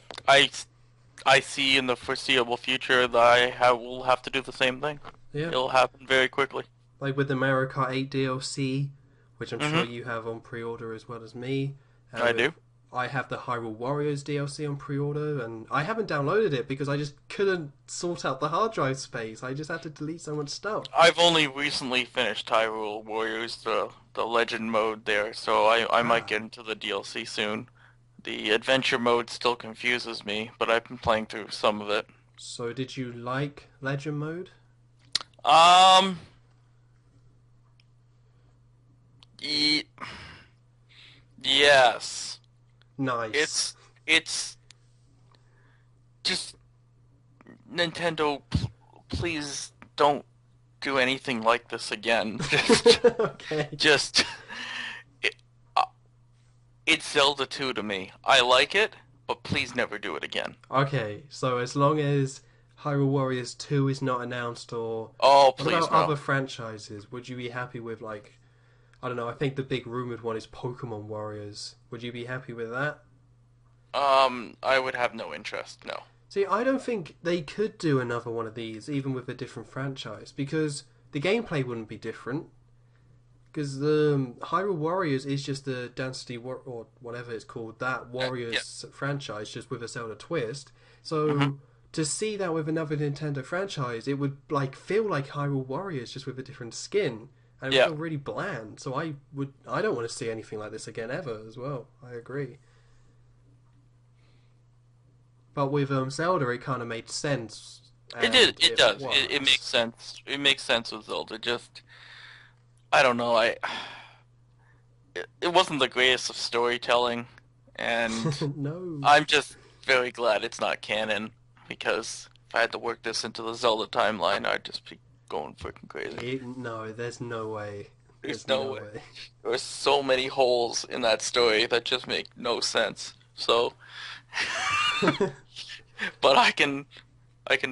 see in the foreseeable future that will have to do the same thing. Yeah. It'll happen very quickly. Like with the Mario Kart 8 DLC, which I'm sure you have on pre-order as well as me. I do. I have the Hyrule Warriors DLC on pre-order, and I haven't downloaded it because I just couldn't sort out the hard drive space. I just had to delete so much stuff. I've only recently finished Hyrule Warriors, the Legend mode there, so I might get into the DLC soon. The adventure mode still confuses me, but I've been playing through some of it. So did you like Legend mode? Yes. Nice. It's just Nintendo, please don't do anything like this again. Just, okay. It's Zelda 2 to me. I like it, but please never do it again. Okay, so as long as Hyrule Warriors 2 is not announced, or what about other franchises, would you be happy with, like, I don't know, I think the big rumored one is Pokemon Warriors. Would you be happy with that? I would have no interest, no. See, I don't think they could do another one of these, even with a different franchise, because the gameplay wouldn't be different. Because the Hyrule Warriors is just the Dynasty or whatever it's called, that Warriors franchise, just with a Zelda twist. So to see that with another Nintendo franchise, it would like feel like Hyrule Warriors just with a different skin, and it would feel really bland. So I don't want to see anything like this again ever. As well, I agree. But with Zelda, it kind of made sense. It did. It does. It makes sense. It makes sense with Zelda. Just, I don't know. It wasn't the greatest of storytelling, and no. I'm just very glad it's not canon, because if I had to work this into the Zelda timeline, I'd just be going freaking crazy. No, there's no way. There's no way. There's so many holes in that story that just make no sense. So, but I can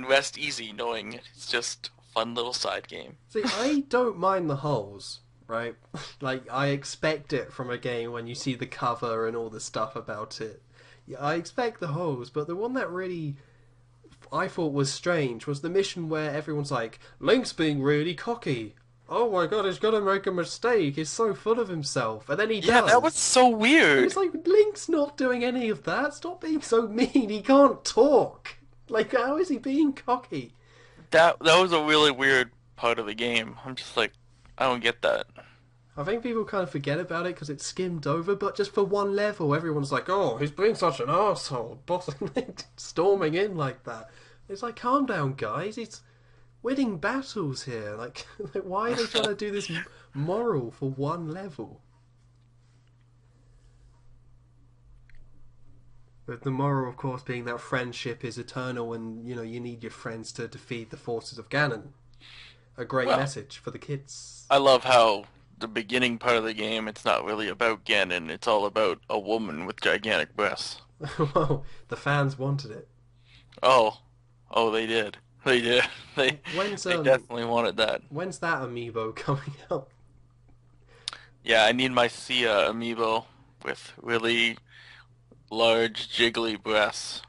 rest easy knowing it's just a fun little side game. See, I don't mind the holes, right? Like, I expect it from a game when you see the cover and all the stuff about it. Yeah, I expect the holes, but the one that really I thought was strange was the mission where everyone's like, Link's being really cocky. Oh my god, he's gonna make a mistake. He's so full of himself. And then he does. Yeah, that was so weird. And it's like, Link's not doing any of that. Stop being so mean. He can't talk. Like, how is he being cocky? That was a really weird part of the game. I'm just like, I don't get that. I think people kind of forget about it because it's skimmed over, but just for one level, everyone's like, oh, he's being such an arsehole, storming in like that. It's like, calm down, guys. He's winning battles here. Like why are they trying to do this moral for one level? But the moral, of course, being that friendship is eternal, and you know you need your friends to defeat the forces of Ganon. A great message for the kids. I love how the beginning part of the game, it's not really about Ganon. It's all about a woman with gigantic breasts. Well, the fans wanted it. Oh, they did. They did. They definitely wanted that. When's that amiibo coming out? Yeah, I need my Sia amiibo with really large, jiggly breasts.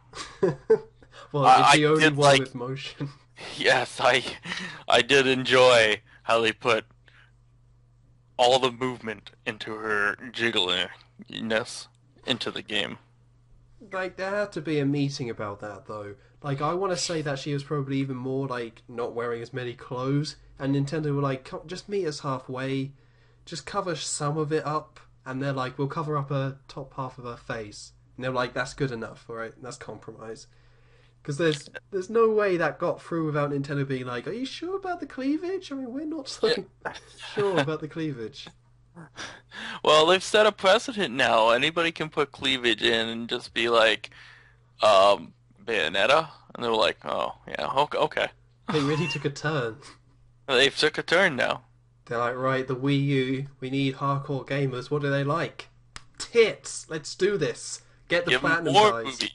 Well, it's the only one with motion. Yes, I did enjoy how they put all the movement into her jiggliness into the game. Like, there had to be a meeting about that, though. Like, I want to say that she was probably even more, like, not wearing as many clothes, and Nintendo were like, just meet us halfway, just cover some of it up, and they're like, we'll cover up her top half of her face. And they're like, that's good enough, alright? That's compromise. Because there's no way that got through without Nintendo being like, are you sure about the cleavage? I mean, we're not so sure about the cleavage. Well, they've set a precedent now. Anybody can put cleavage in and just be like, Bayonetta? And they're like, oh, yeah, okay. They really took a turn. They've took a turn now. They're like, right, the Wii U, we need hardcore gamers. What do they like? Tits! Let's do this. Get the platinum guys. Movies.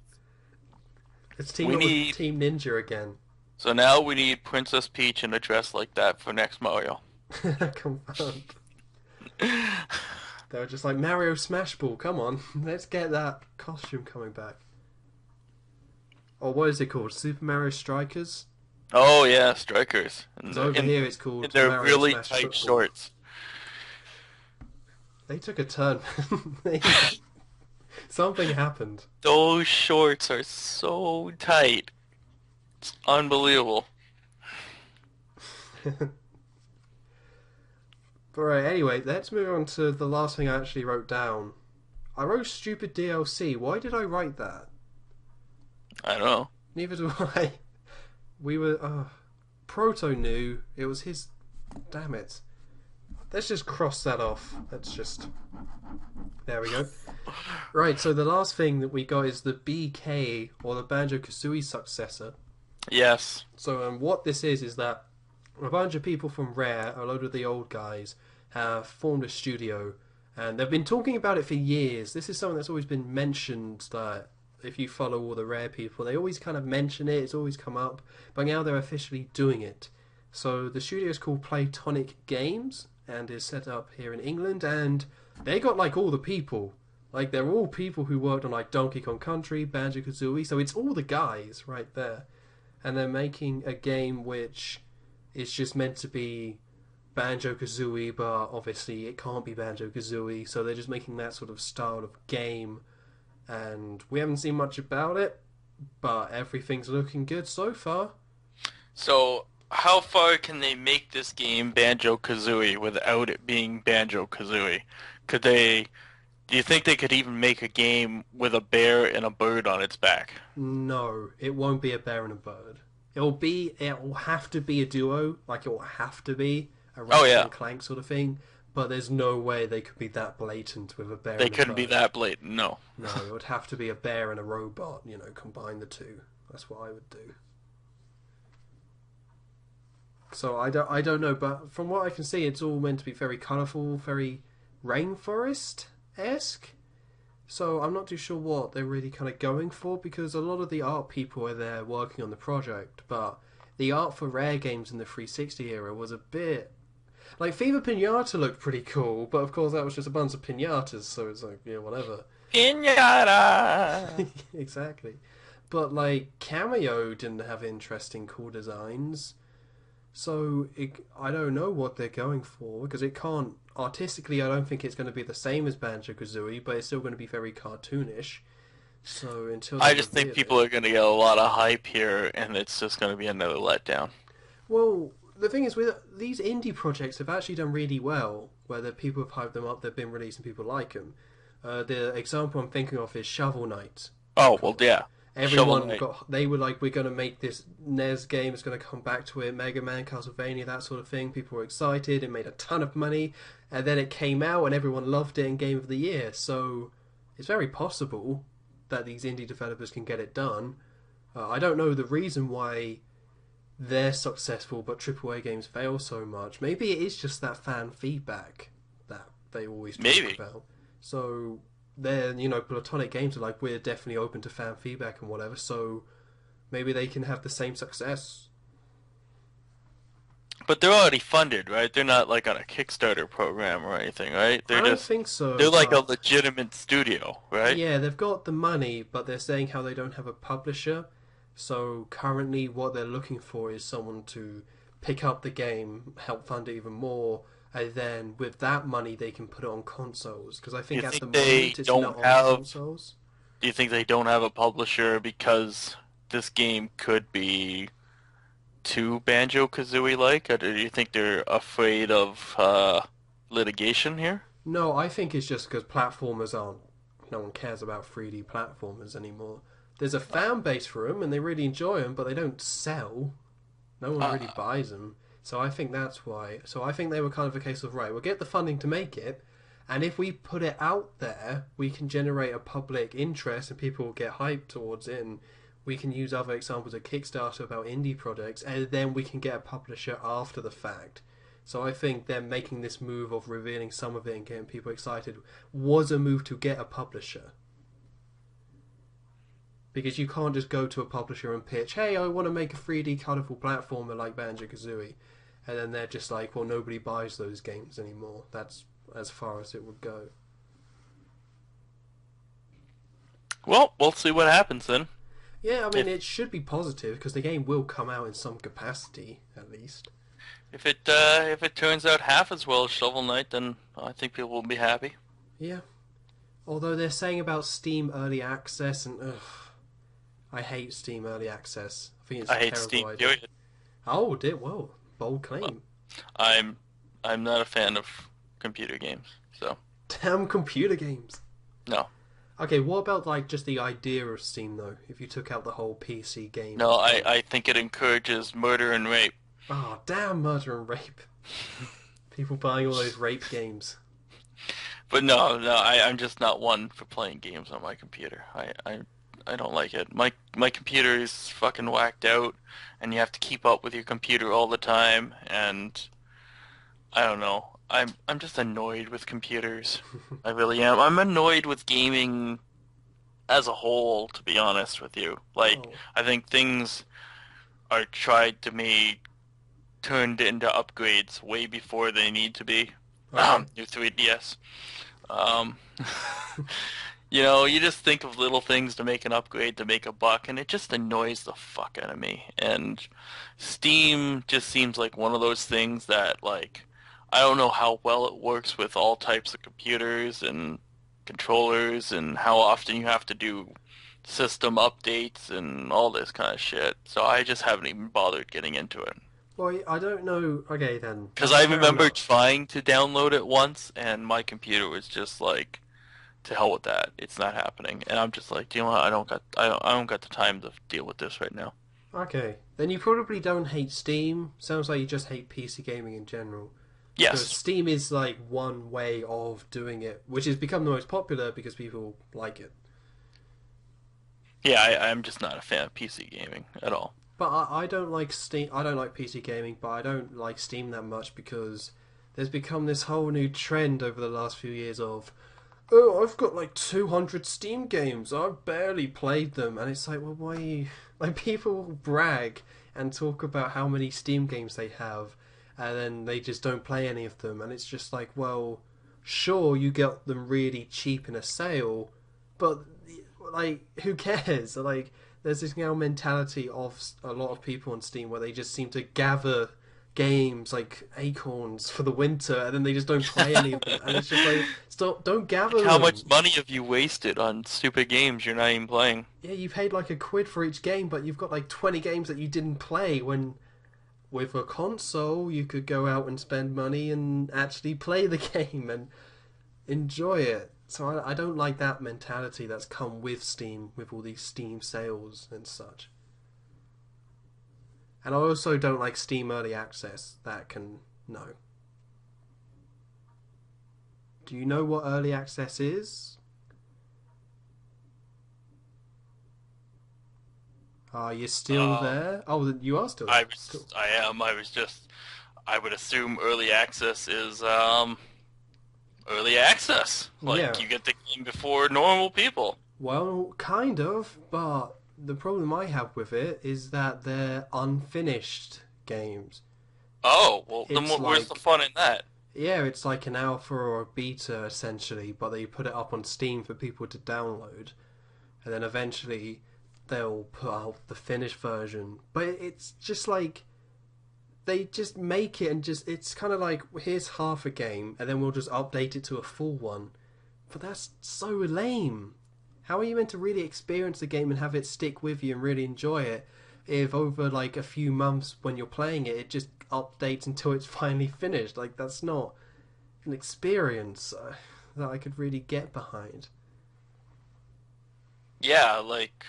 Let's team up with Team Ninja again. So now we need Princess Peach in a dress like that for next Mario. Confirmed. They were just like, Mario Smash Ball, come on. Let's get that costume coming back. Or what is it called? Super Mario Strikers? Oh yeah, Strikers. Over here it's called they're Mario really Smash tight Football. shorts. They took a turn. Something happened. Those shorts are so tight. It's unbelievable. Alright, anyway, let's move on to the last thing I actually wrote down. I wrote stupid DLC. Why did I write that? I don't know. Neither do I. Proto knew. It was his... Damn it. Let's just cross that off. There we go. Right, so the last thing that we got is the BK, or the Banjo-Kazooie successor. Yes. So what this is that a bunch of people from Rare, a load of the old guys, have formed a studio, and they've been talking about it for years. This is something that's always been mentioned, that if you follow all the Rare people, they always kind of mention it, it's always come up, but now they're officially doing it. So the studio is called Playtonic Games, and is set up here in England, and they got like all the people. Like, they're all people who worked on like Donkey Kong Country, Banjo-Kazooie, so it's all the guys right there. And they're making a game which is just meant to be Banjo-Kazooie, but obviously it can't be Banjo-Kazooie, so they're just making that sort of style of game. And we haven't seen much about it, but everything's looking good so far. So, how far can they make this game Banjo-Kazooie without it being Banjo-Kazooie? Do you think they could even make a game with a bear and a bird on its back? No, it won't be a bear and a bird. It will have to be a duo, like it will have to be a Ratchet and Clank sort of thing, but there's no way they could be that blatant with a bear and a bird. They couldn't be that blatant, no. No, it would have to be a bear and a robot, combine the two. That's what I would do. So I don't know, but from what I can see, it's all meant to be very colourful, very rainforest-esque. So I'm not too sure what they're really kind of going for, because a lot of the art people are there working on the project, but the art for Rare games in the 360 era was a bit... Like, Fever Pinata looked pretty cool, but of course that was just a bunch of pinatas, so it's like, yeah, whatever. Pinata! Exactly. But, like, Cameo didn't have interesting, cool designs. So, I don't know what they're going for, because it can't... Artistically, I don't think it's going to be the same as Banjo-Kazooie, but it's still going to be very cartoonish. So, until... I just think people are going to get a lot of hype here, and it's just going to be another letdown. Well, the thing is, with these indie projects have actually done really well, where the people have hyped them up, they've been released, and people like them. The example I'm thinking of is Shovel Knight. Oh, well, yeah. Everyone they were like, we're going to make this NES game, it's going to come back to it, Mega Man, Castlevania, that sort of thing. People were excited, it made a ton of money, and then it came out and everyone loved it in Game of the Year. So it's very possible that these indie developers can get it done. I don't know the reason why they're successful but AAA games fail so much. Maybe it is just that fan feedback that they always talk about. So then, Platonic Games are like, we're definitely open to fan feedback and whatever, so maybe they can have the same success. But they're already funded, right? They're not like on a Kickstarter program or anything, right? I don't think so. They're like a legitimate studio, right? Yeah, they've got the money, but they're saying how they don't have a publisher. So currently what they're looking for is someone to pick up the game, help fund it even more, and then with that money they can put it on consoles. Because I think at the moment it's not on consoles. Do you think they don't have a publisher because this game could be too Banjo-Kazooie-like? Or do you think they're afraid of litigation here? No, I think it's just because platformers aren't... No one cares about 3D platformers anymore. There's a fan base for them, and they really enjoy them, but they don't sell. No one really buys them. So I think that's why. So I think they were kind of a case of, right, we'll get the funding to make it, and if we put it out there, we can generate a public interest, and people will get hyped towards it, and we can use other examples of Kickstarter about indie products, and then we can get a publisher after the fact. So I think them making this move of revealing some of it and getting people excited was a move to get a publisher. Because you can't just go to a publisher and pitch, hey, I want to make a 3D colourful platformer like Banjo-Kazooie. And then they're just like, well, nobody buys those games anymore. That's as far as it would go. Well, we'll see what happens then. Yeah, I mean, it should be positive, because the game will come out in some capacity, at least. If it turns out half as well as Shovel Knight, then I think people will be happy. Yeah. Although they're saying about Steam Early Access, and I hate Steam Early Access. I think it's a terrible Steam, idea. period. Oh, whoa, bold claim. I'm not a fan of computer games, so. Damn computer games. No. Okay, what about like just the idea of Steam though? If you took out the whole PC game. No, I think it encourages murder and rape. Oh, damn murder and rape. People buying all those rape games. But no, I'm just not one for playing games on my computer. I don't like it. My computer is fucking whacked out, and you have to keep up with your computer all the time, and I don't know. I'm just annoyed with computers. I really am. I'm annoyed with gaming as a whole, to be honest with you. I think things are tried to be turned into upgrades way before they need to be. New 3DS. You just think of little things to make an upgrade to make a buck, and it just annoys the fuck out of me. And Steam just seems like one of those things that, like, I don't know how well it works with all types of computers and controllers and how often you have to do system updates and all this kind of shit. So I just haven't even bothered getting into it. Well, I don't know. Okay, then. Because I remember trying to download it once, and my computer was just like, to hell with that. It's not happening. And I'm just like, you know what? I don't got the time to deal with this right now. Okay. Then you probably don't hate Steam. Sounds like you just hate PC gaming in general. Yes. Because Steam is like one way of doing it, which has become the most popular because people like it. Yeah, I'm just not a fan of PC gaming at all. But I don't like Steam. I don't like PC gaming, but I don't like Steam that much because there's become this whole new trend over the last few years of, oh, I've got like 200 Steam games. I've barely played them, and it's like, well, why? Are you... Like, people brag and talk about how many Steam games they have, and then they just don't play any of them, and it's just like, well, sure, you get them really cheap in a sale, but like, who cares? Like, there's this now mentality of a lot of people on Steam where they just seem to gather games like acorns for the winter, and then they just don't play any of them, and it's just like, stop, don't gather How them. much money have you wasted on stupid games you're not even playing? Yeah, you paid like £1 for each game, but you've got like 20 games that you didn't play, when with a console you could go out and spend money and actually play the game and enjoy it. So I don't like that mentality that's come with Steam, with all these Steam sales and such. And I also don't like Steam Early Access. No. Do you know what Early Access is? Are you still there? Oh, you are still there. Cool. I am. I would assume early access is early access. Like Yeah. you get the game before normal people. Well, kind of, but the problem I have with it is that they're unfinished games. Oh, well, then It's where's the like, fun in that? yeah, it's like an alpha or a beta essentially, but they put it up on Steam for people to download, and then eventually they'll put out the finished version. But it's just like they just make it and just it's kind of like here's half a game, and then we'll just update it to a full one. But that's so lame. How are you meant to really experience the game and have it stick with you and really enjoy it if over like a few months when you're playing it, it just updates until it's finally finished? Like that's not an experience that I could really get behind. Yeah, like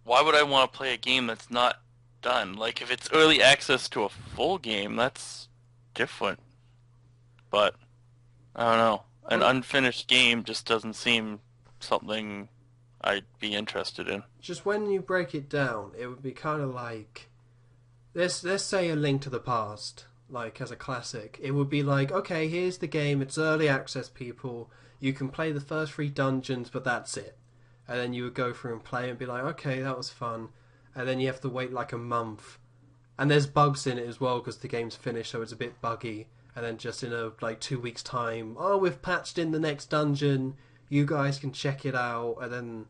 why would I want to play a game that's not done? Like if it's early access to a full game, that's different. But I don't know. An unfinished game just doesn't seem something I'd be interested in. Just when you break it down, it would be kind of like let's say A Link to the Past, like as a classic. It would be like, okay, here's the game. It's early access, people. You can play the first 3 dungeons, but that's it. And then you would go through and play and be like, okay, that was fun. And then you have to wait like a month. And there's bugs in it as well because the game's finished, so it's a bit buggy. And then just in a like 2 weeks time, oh, we've patched in the next dungeon. You guys can check it out. And then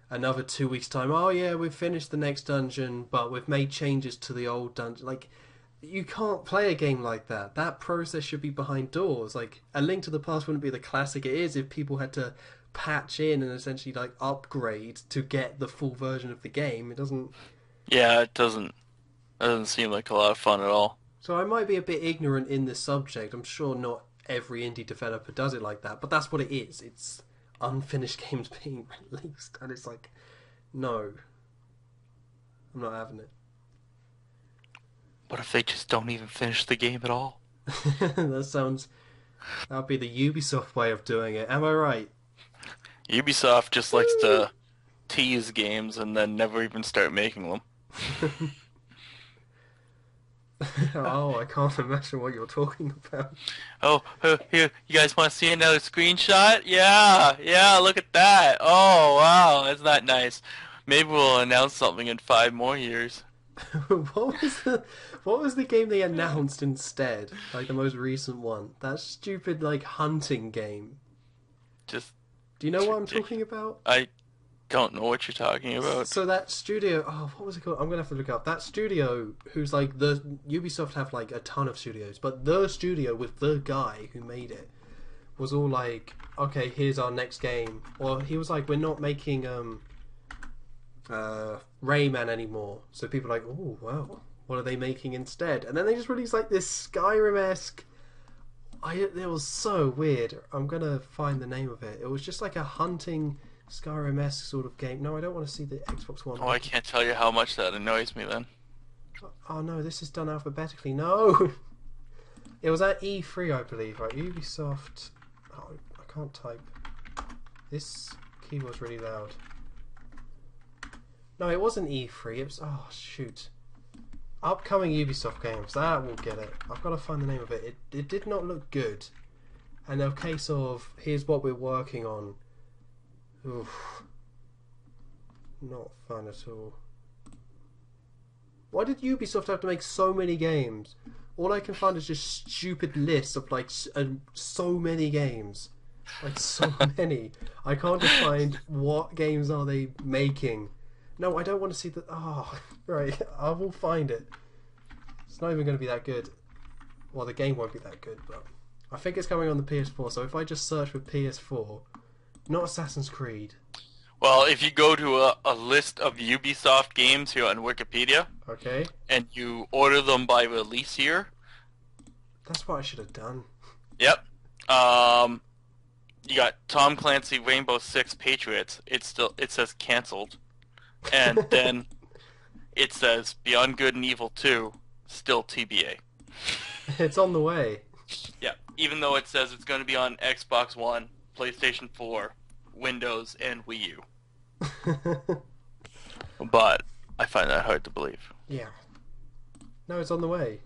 another 2 weeks time, oh yeah, we've finished the next dungeon, but we've made changes to the old dungeon. Like, you can't play a game like that. That process should be behind doors. Like, A Link to the Past wouldn't be the classic it is if people had to patch in and essentially like upgrade to get the full version of the game. It doesn't. Yeah, it doesn't seem like a lot of fun at all. So I might be a bit ignorant in this subject. I'm sure not every indie developer does it like that, but that's what it is. It's unfinished games being released, and it's like, no, I'm not having it. What if they just don't even finish the game at all? That would be the Ubisoft way of doing it. Am I right? Ubisoft just likes to tease games and then never even start making them. Oh, I can't imagine what you're talking about. Oh, here, you guys want to see another screenshot? Yeah, look at that. Oh, wow, that's not nice. Maybe we'll announce something in 5 more years. What was the game they announced instead? Like the most recent one? That stupid like hunting game. Just. Do you know what I'm talking about? I don't know what you're talking about. So that studio, oh, what was it called? I'm gonna have to look up that studio. Who's like the Ubisoft have like a ton of studios, but the studio with the guy who made it was all like, okay, here's our next game. Or he was like, we're not making Rayman anymore. So people are like, oh wow, what are they making instead? And then they just released like this Skyrim-esque. It was so weird. I'm gonna find the name of it. It was just like a hunting Skyrim-esque sort of game. No, I don't want to see the Xbox One. Oh, I can't tell you how much that annoys me then. Oh no, this is done alphabetically. No! It was at E3, I believe, right? Ubisoft. Oh, I can't type. This keyboard's really loud. No, it wasn't E3. It was. Oh, shoot. Upcoming Ubisoft games. That will get it. I've got to find the name of it. It did not look good. And a case of, here's what we're working on. Oof. Not fun at all. Why did Ubisoft have to make so many games? All I can find is just stupid lists of like so many games. Like so many. I can't just find what games are they making. No, I don't want to see the... Oh, right. I will find it. It's not even going to be that good. Well, the game won't be that good, but... I think it's coming on the PS4, so if I just search for PS4... Not Assassin's Creed. Well, if you go to a list of Ubisoft games here on Wikipedia... Okay. And you order them by release year... That's what I should have done. Yep. You got Tom Clancy Rainbow Six Patriots. It says canceled. And then it says Beyond Good and Evil 2, still TBA. It's on the way. Yeah, even though it says it's going to be on Xbox One, PlayStation 4, Windows, and Wii U. But I find that hard to believe. Yeah. No, it's on the way.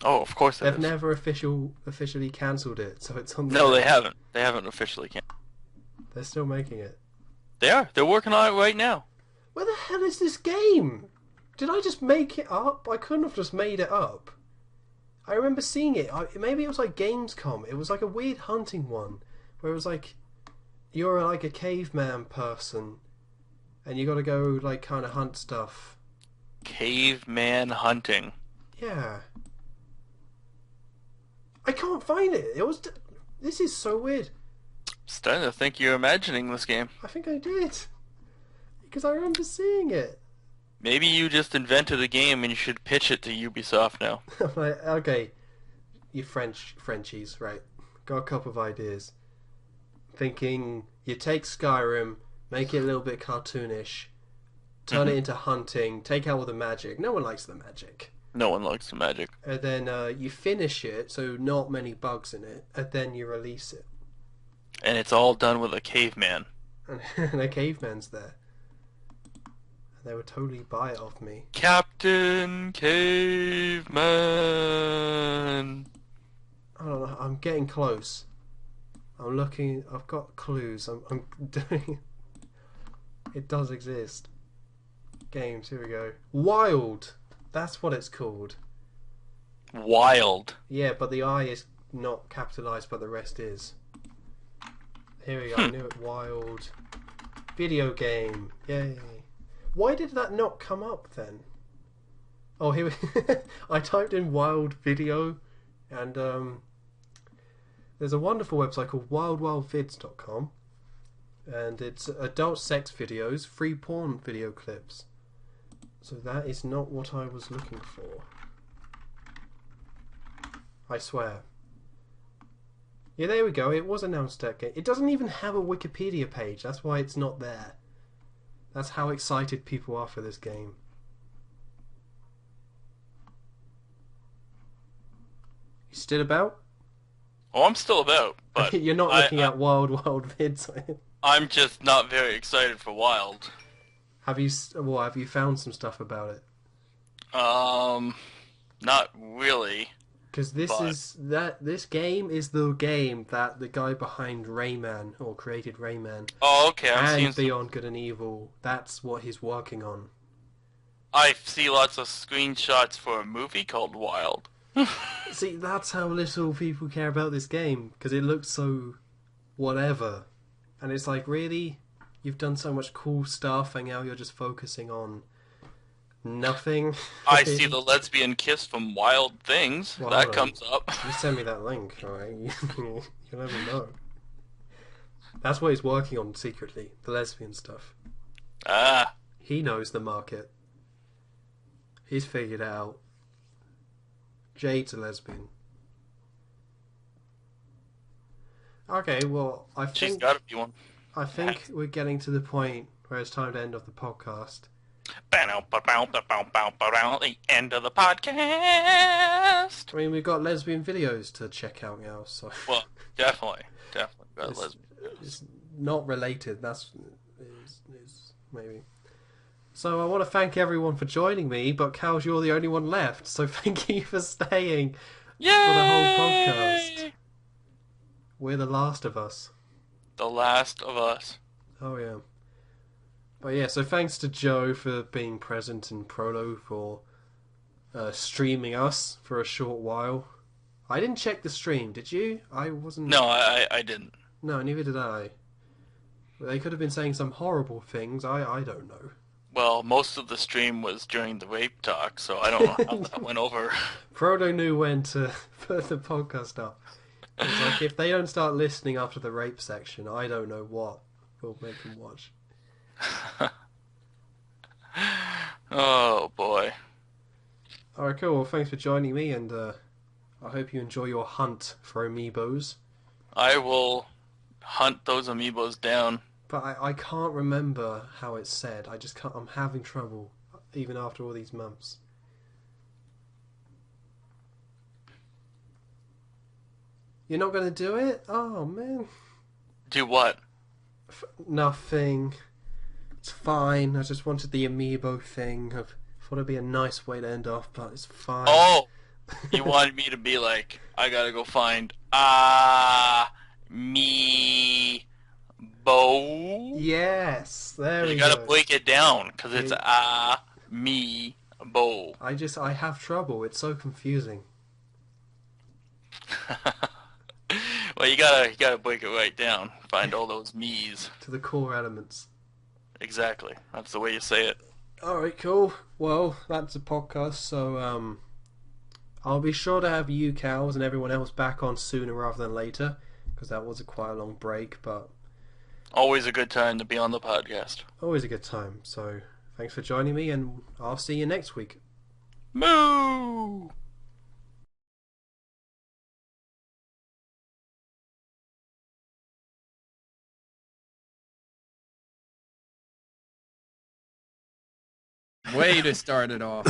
Oh, of course it They've is. never officially cancelled it, so it's on the No, way. they haven't. They haven't officially canceled. They're still making it. They are. They're working on it right now. Where the hell is this game? Did I just make it up? I couldn't have just made it up. I remember seeing it. Maybe it was like Gamescom. It was like a weird hunting one, where it was like you're like a caveman person, and you got to go like kind of hunt stuff. Caveman hunting. Yeah. I can't find it. It was. This is so weird. Starting to think you're imagining this game. I think I did, because I remember seeing it. Maybe you just invented a game and you should pitch it to Ubisoft now. Like, okay, you Frenchies, right? Got a couple of ideas. Thinking you take Skyrim, make it a little bit cartoonish, turn it into hunting, take out all the magic. No one likes the magic. No one likes the magic. And then you finish it, so not many bugs in it, and then you release it. And it's all done with a caveman. And a caveman's there. And they would totally buy it off me. Captain Caveman. I don't know, I'm getting close. I'm looking, I've got clues. I'm doing... It does exist. Games, here we go. Wild! That's what it's called. Wild. Yeah, but the I is not capitalized, but the rest is. Here we go, I knew it. Wild. Video game. Yay. Why did that not come up then? Oh, here we... I typed in wild video, and there's a wonderful website called wildwildvids.com, and it's adult sex videos, free porn video clips. So that is not what I was looking for. I swear. Yeah, there we go. It was announced at Game. It doesn't even have a Wikipedia page. That's why it's not there. That's how excited people are for this game. You still about? Oh, I'm still about, but You're not looking at wild vids. I'm just not very excited for Wild. Have you found some stuff about it? Not really. Because this game is the game that the guy behind Rayman, or created Rayman, Oh, okay. and Beyond Good and Evil, that's what he's working on. I see lots of screenshots for a movie called Wild. See, that's how little people care about this game, because it looks so whatever. And it's like, really? You've done so much cool stuff, and now you're just focusing on nothing? I see the lesbian kiss from Wild Things. Well, that hold on. comes up. You send me that link, alright? You'll never know. That's what he's working on secretly, the lesbian stuff. Ah. He knows the market. He's figured it out. Jade's a lesbian. Okay, well, She's gotta be one. I think we're getting to the point where it's time to end off the podcast. The end of the podcast. I mean, we've got lesbian videos to check out now, so... Well, definitely got It's- lesbian. It's not related, that's... is maybe... So I want to thank everyone for joining me, but Cows, you're the only one left, so thank you for staying Yay! for the whole podcast. We're the last of us. The Last of Us. Oh yeah. But yeah, so thanks to Joe for being present and Proto for streaming us for a short while. I didn't check the stream, did you? I wasn't... No, I didn't. No, neither did I. They could have been saying some horrible things, I don't know. Well, most of the stream was during the rape talk, so I don't know how that went over. Proto knew when to put the podcast up. It's like, if they don't start listening after the rape section, I don't know what will make them watch. Oh, boy. Alright, cool. Well, thanks for joining me, and I hope you enjoy your hunt for amiibos. I will hunt those amiibos down. But I can't remember how it's said. I just can't. I'm having trouble, even after all these months. You're not going to do it? Oh, man. Do what? Nothing. It's fine. I just wanted the amiibo thing. I thought it'd be a nice way to end off, but it's fine. Oh, you wanted me to be like, I gotta go find me bo. Yes, there we You go. gotta break it down because it's me bo. I have trouble. It's so confusing. Well, you gotta break it right down. Find all those me's. To the core elements. Exactly. That's the way you say it. Alright, cool. Well, that's a podcast, so I'll be sure to have you, Cows, and everyone else back on sooner rather than later, because that was quite a long break, but Always a good time to be on the podcast. always a good time. So, thanks for joining me, and I'll see you next week. Moo! Way to start it off.